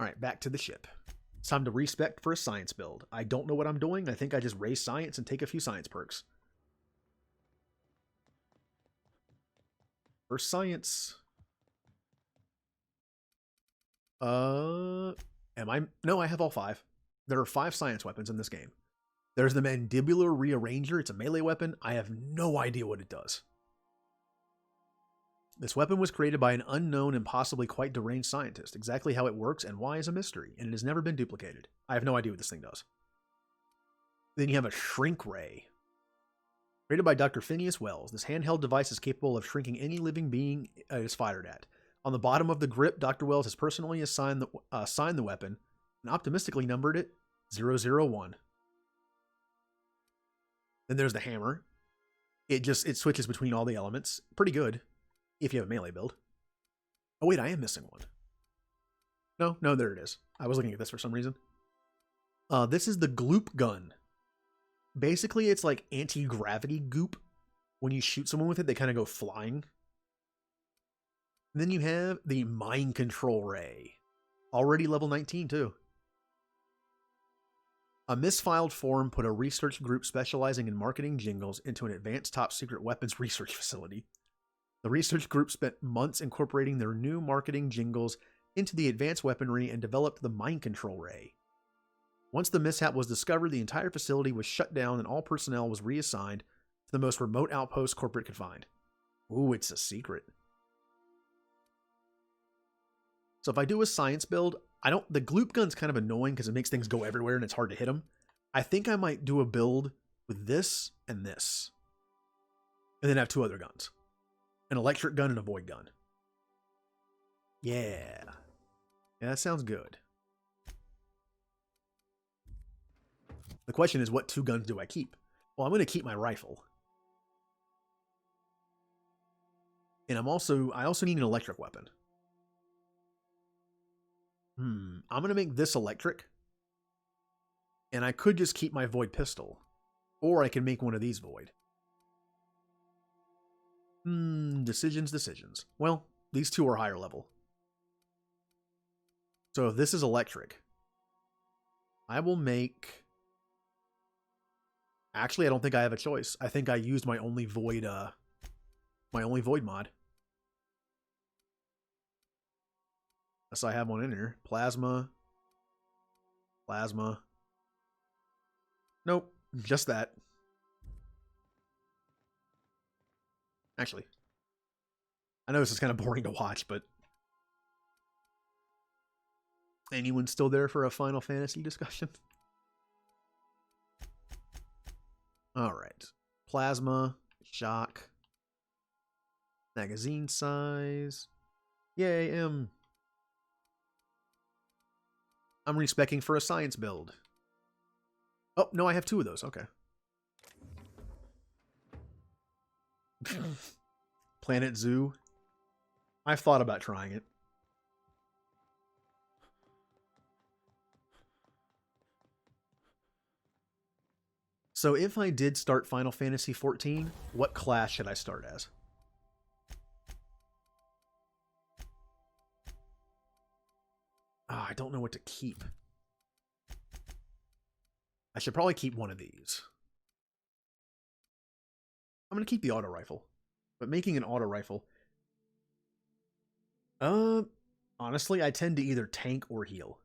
Alright, back to the ship. It's time to respec for a science build. I don't know what I'm doing. I think I just raise science and take a few science perks. For science... Am I... No, I have all 5. There are 5 science weapons in this game. There's the Mandibular Rearranger. It's a melee weapon. I have no idea what it does. This weapon was created by an unknown and possibly quite deranged scientist. Exactly how it works and why is a mystery, and it has never been duplicated. I have no idea what this thing does. Then you have a Shrink Ray. Created by Dr. Phineas Wells, this handheld device is capable of shrinking any living being it is fired at. On the bottom of the grip, Dr. Wells has personally assigned the weapon and optimistically numbered it 001. Then there's the hammer. It switches between all the elements. Pretty good. If you have a melee build. Oh wait, I am missing one. No, there it is. I was looking at this for some reason. This is the Gloop Gun. Basically, it's like anti-gravity goop. When you shoot someone with it, they kind of go flying. And then you have the Mind Control Ray. Already level 19 too. A misfiled form put a research group specializing in marketing jingles into an advanced top secret weapons research facility. The research group spent months incorporating their new marketing jingles into the advanced weaponry and developed the Mind Control Ray. Once the mishap was discovered, the entire facility was shut down and all personnel was reassigned to the most remote outpost corporate could find. Ooh, it's a secret. So if I do a science build, the Gloop Gun's kind of annoying because it makes things go everywhere and it's hard to hit them. I think I might do a build with this and this. And then have 2 other guns. An electric gun and a void gun. Yeah. Yeah, that sounds good. The question is, what 2 guns do I keep? Well, I'm going to keep my rifle. And I also need an electric weapon. I'm going to make this electric. And I could just keep my void pistol. Or I can make one of these void. Decisions. Well, these 2 are higher level. So if this is electric, I will make... Actually, I don't think I have a choice. I think I used my only void mod. Unless I have one in here. Plasma. Nope, just that. Actually, I know this is kind of boring to watch, but anyone still there for a Final Fantasy discussion? All right. Plasma, shock, magazine size. Yay, I'm respecing for a science build. Oh, no, I have 2 of those. Okay. Planet Zoo. I've thought about trying it. So if I did start Final Fantasy XIV, what class should I start as? Oh, I don't know what to keep. I should probably keep one of these. I'm going to keep the auto rifle. But making an auto rifle... honestly, I tend to either tank or heal.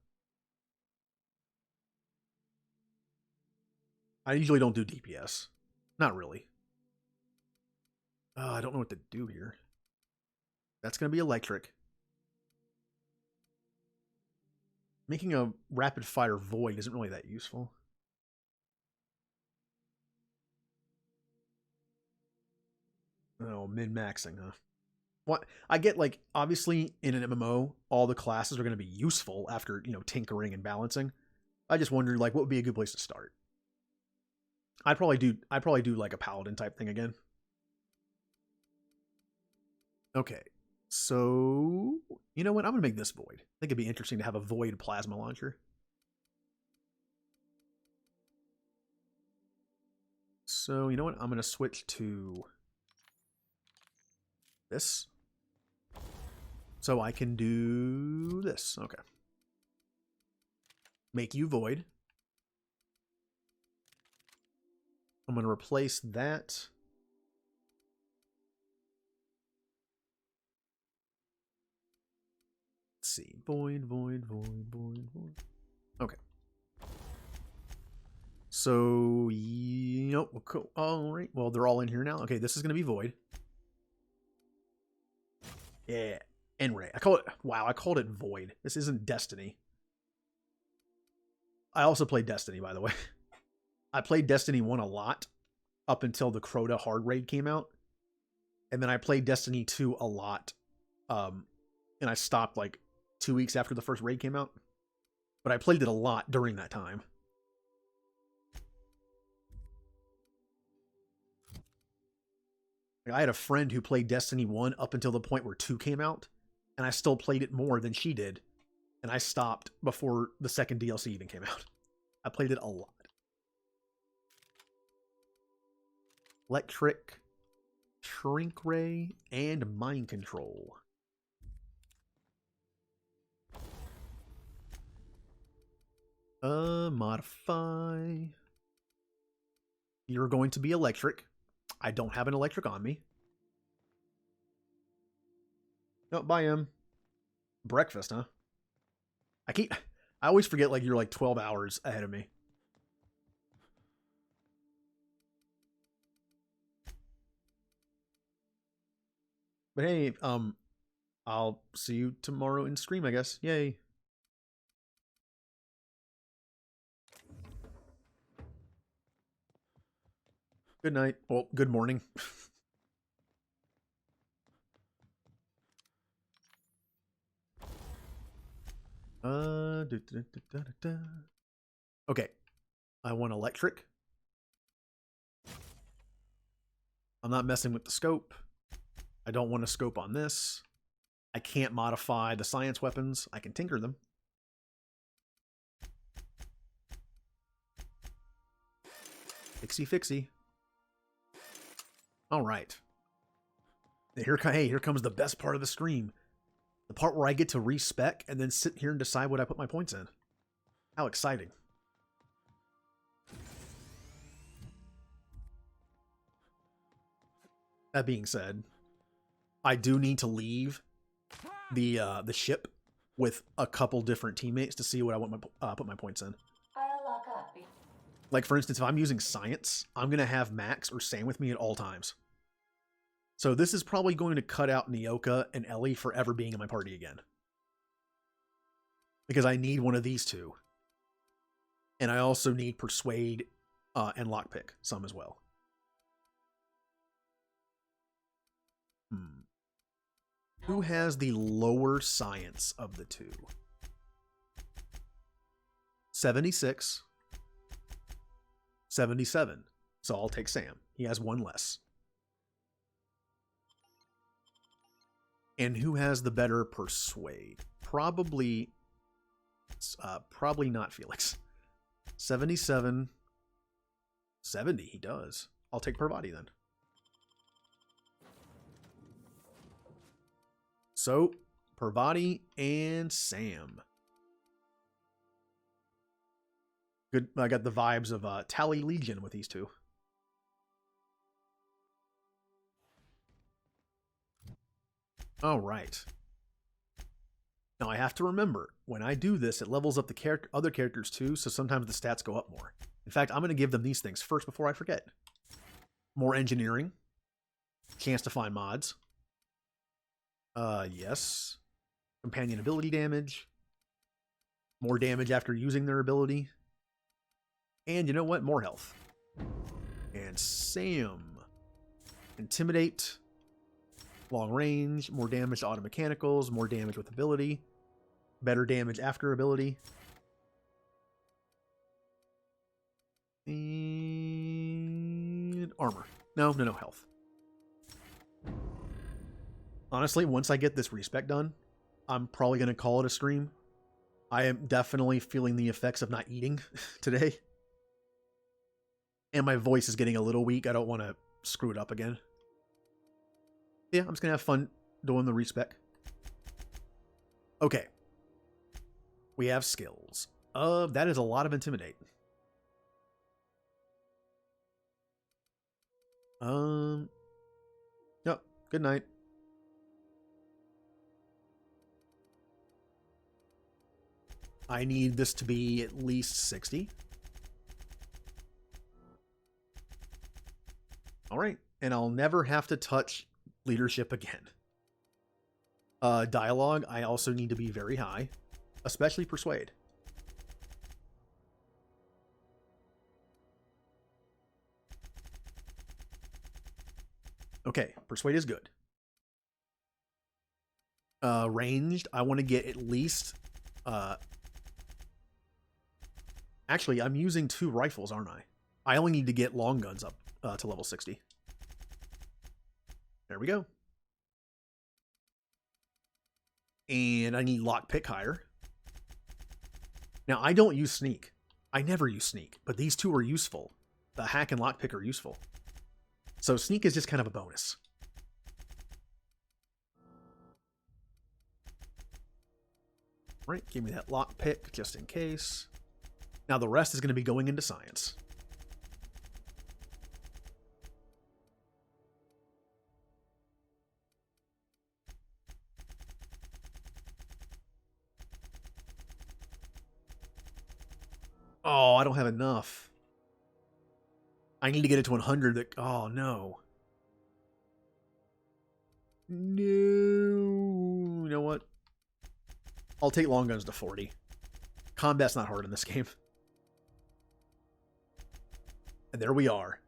I usually don't do DPS. Not really. I don't know what to do here. That's going to be electric. Making a rapid fire void isn't really that useful. Oh, min-maxing, huh? What I get, like, obviously in an MMO, all the classes are going to be useful after, you know, tinkering and balancing. I just wondered, like, what would be a good place to start? I'd probably do like a paladin type thing again. Okay. So, you know what? I'm going to make this void. I think it'd be interesting to have a void plasma launcher. So, you know what? I'm going to switch to this. So I can do this. Okay. Make you void. I'm going to replace that. Let's see. Void, void, void, void, void. Okay. So, yep. Cool. All right. Well, they're all in here now. Okay, this is going to be void. Yeah. N-ray. Wow, I called it void. This isn't Destiny. I also played Destiny, by the way. I played Destiny 1 a lot up until the Crota hard raid came out. And then I played Destiny 2 a lot. And I stopped like 2 weeks after the first raid came out. But I played it a lot during that time. I had a friend who played Destiny 1 up until the point where 2 came out. And I still played it more than she did. And I stopped before the second DLC even came out. I played it a lot. Electric, Shrink Ray, and Mind Control. Modify. You're going to be electric. I don't have an electric on me. No, bye, breakfast, huh? I always forget, like, you're like 12 hours ahead of me. But hey, I'll see you tomorrow in stream, I guess. Yay. Good night. Well, good morning. Okay. I want electric. I'm not messing with the scope. I don't want a scope on this. I can't modify the science weapons. I can tinker them. Fixie fixie. All right. Here comes the best part of the stream. The part where I get to respec and then sit here and decide what I put my points in. How exciting. That being said, I do need to leave the ship with a couple different teammates to see what I want my put my points in. I'll lock up. Like, for instance, if I'm using science, I'm going to have Max or Sam with me at all times. So this is probably going to cut out Nyoka and Ellie forever being in my party again. Because I need one of these two. And I also need Persuade and Lockpick some as well. Who has the lower science of the two? 76, 77. So I'll take Sam. He has one less. And who has the better persuade? Probably not Felix. 77, 70. He does. I'll take Parvati then. So Parvati and Sam. Good. I got the vibes of Tally Legion with these two. All right. Now I have to remember, when I do this, it levels up the other characters too, so sometimes the stats go up more. In fact, I'm going to give them these things first before I forget. More engineering. Chance to find mods. Yes. Companion ability damage. More damage after using their ability. And you know what? More health. And Sam. Intimidate. Long range. More damage to auto mechanicals. More damage with ability. Better damage after ability. And armor. No, health. Honestly, once I get this respec done, I'm probably going to call it a stream. I am definitely feeling the effects of not eating today. And my voice is getting a little weak. I don't want to screw it up again. Yeah, I'm just going to have fun doing the respec. Okay. We have skills. That is a lot of intimidate. Yep. Good night. I need this to be at least 60. All right. And I'll never have to touch leadership again. Dialogue, I also need to be very high, especially persuade. Okay, persuade is good. Ranged, I want to get at least... Actually, I'm using 2 rifles, aren't I? I only need to get long guns up to level 60. There we go. And I need lockpick higher. Now, I don't use sneak. I never use sneak, but these two are useful. The hack and lockpick are useful. So sneak is just kind of a bonus. Right, give me that lockpick just in case. Now the rest is going to be going into science. Oh, I don't have enough. I need to get it to 100. Oh, no. No. You know what? I'll take long guns to 40. Combat's not hard in this game. And there we are.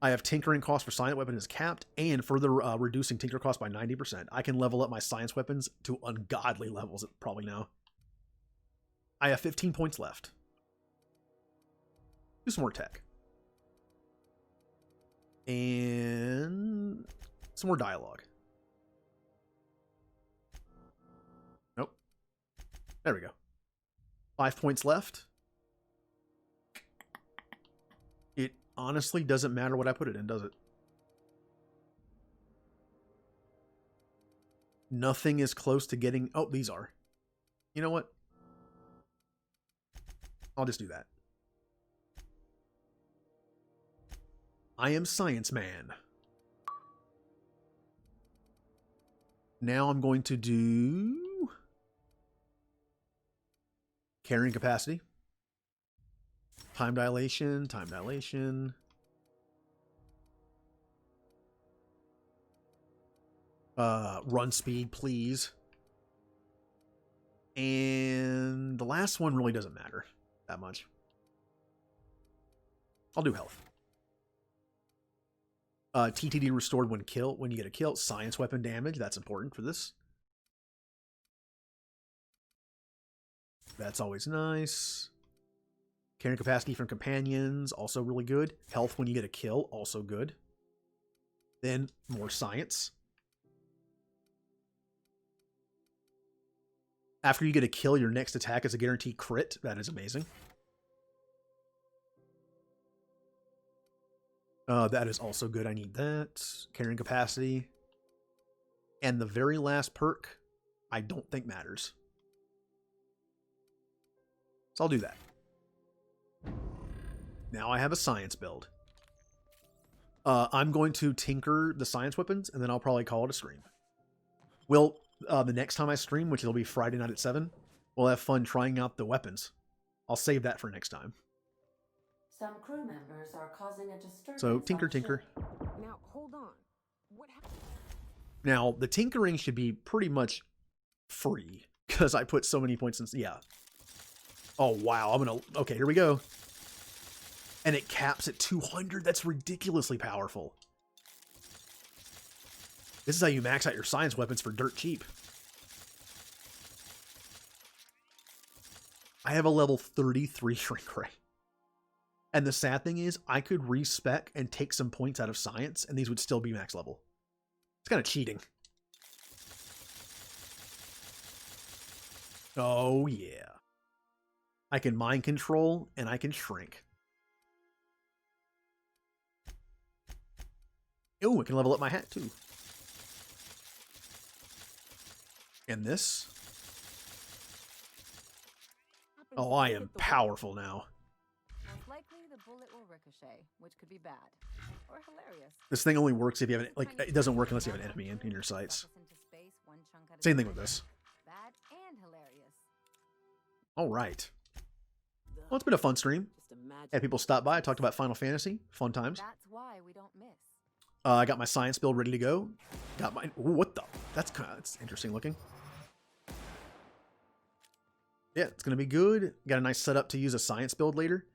I have tinkering cost for science weapon is capped, and further reducing tinker cost by 90%. I can level up my science weapons to ungodly levels probably now. I have 15 points left. Do some more tech. And some more dialogue. Nope. There we go. 5 points left. It honestly doesn't matter what I put it in, does it? Nothing is close to getting... Oh, these are. You know what? I'll just do that. I am Science Man. Now I'm going to do... carrying capacity. Time dilation, time dilation. Run speed, please. And the last one really doesn't matter that much. I'll do health. TTD restored when you get a kill. Science weapon damage, that's important for this. That's always nice. Carrying capacity from companions, also really good. Health when you get a kill, also good. Then more science. After you get a kill, your next attack is a guaranteed crit. That is amazing. That is also good. I need that. Carrying capacity. And the very last perk, I don't think matters. So I'll do that. Now I have a science build. I'm going to tinker the science weapons, and then I'll probably call it a stream. The next time I stream, which will be Friday night at 7, we'll have fun trying out the weapons. I'll save that for next time. Some crew members are causing a disturbance. So, tinker. Now, hold on. What happened? Now, the tinkering should be pretty much free, because I put so many points in... Yeah. Oh, wow. Okay, here we go. And it caps at 200. That's ridiculously powerful. This is how you max out your science weapons for dirt cheap. I have a level 33 shrink ray. And the sad thing is, I could respec and take some points out of science, and these would still be max level. It's kind of cheating. Oh, yeah. I can mind control, and I can shrink. Oh, I can level up my hat, too. And this. Oh, I am powerful now. Most likely the bullet will ricochet, which could be bad or hilarious. This thing only works if you have it doesn't work unless you have an enemy in your sights. Same thing with this. Bad and hilarious. All right. Well, it's been a fun stream. Had people stop by. I talked about Final Fantasy. Fun times. That's why we don't miss. I got my science build ready to go. Got my... Ooh, what the... That's interesting looking. Yeah, it's going to be good. Got a nice setup to use a science build later.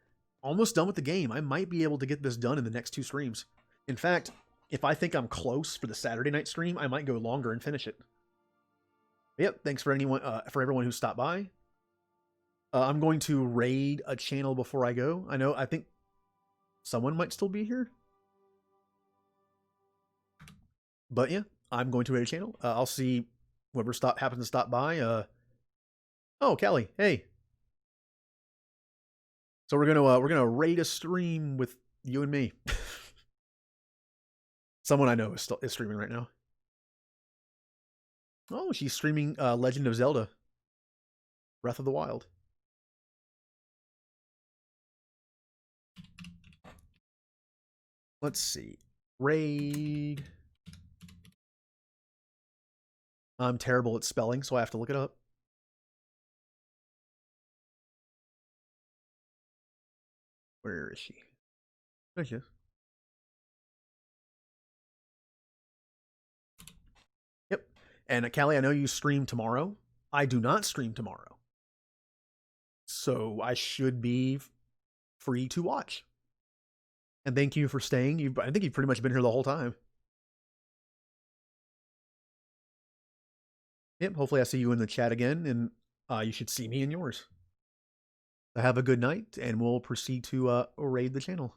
Almost done with the game. I might be able to get this done in the next 2 streams. In fact, if I think I'm close for the Saturday night stream, I might go longer and finish it. Yep, thanks for everyone who stopped by. I'm going to raid a channel before I go. I think someone might still be here. But yeah, I'm going to raid a channel. I'll see whoever happens to stop by. Oh, Callie, hey. So we're gonna raid a stream with you and me. Someone I know is streaming right now. Oh, she's streaming Legend of Zelda: Breath of the Wild. Let's see. Raid. I'm terrible at spelling, so I have to look it up. Where is she? There she is. Yep. And Callie, I know you stream tomorrow. I do not stream tomorrow. So I should be free to watch. And thank you for staying. I think you've pretty much been here the whole time. Yep, hopefully I see you in the chat again, and you should see me in yours. Have a good night, and we'll proceed to raid the channel.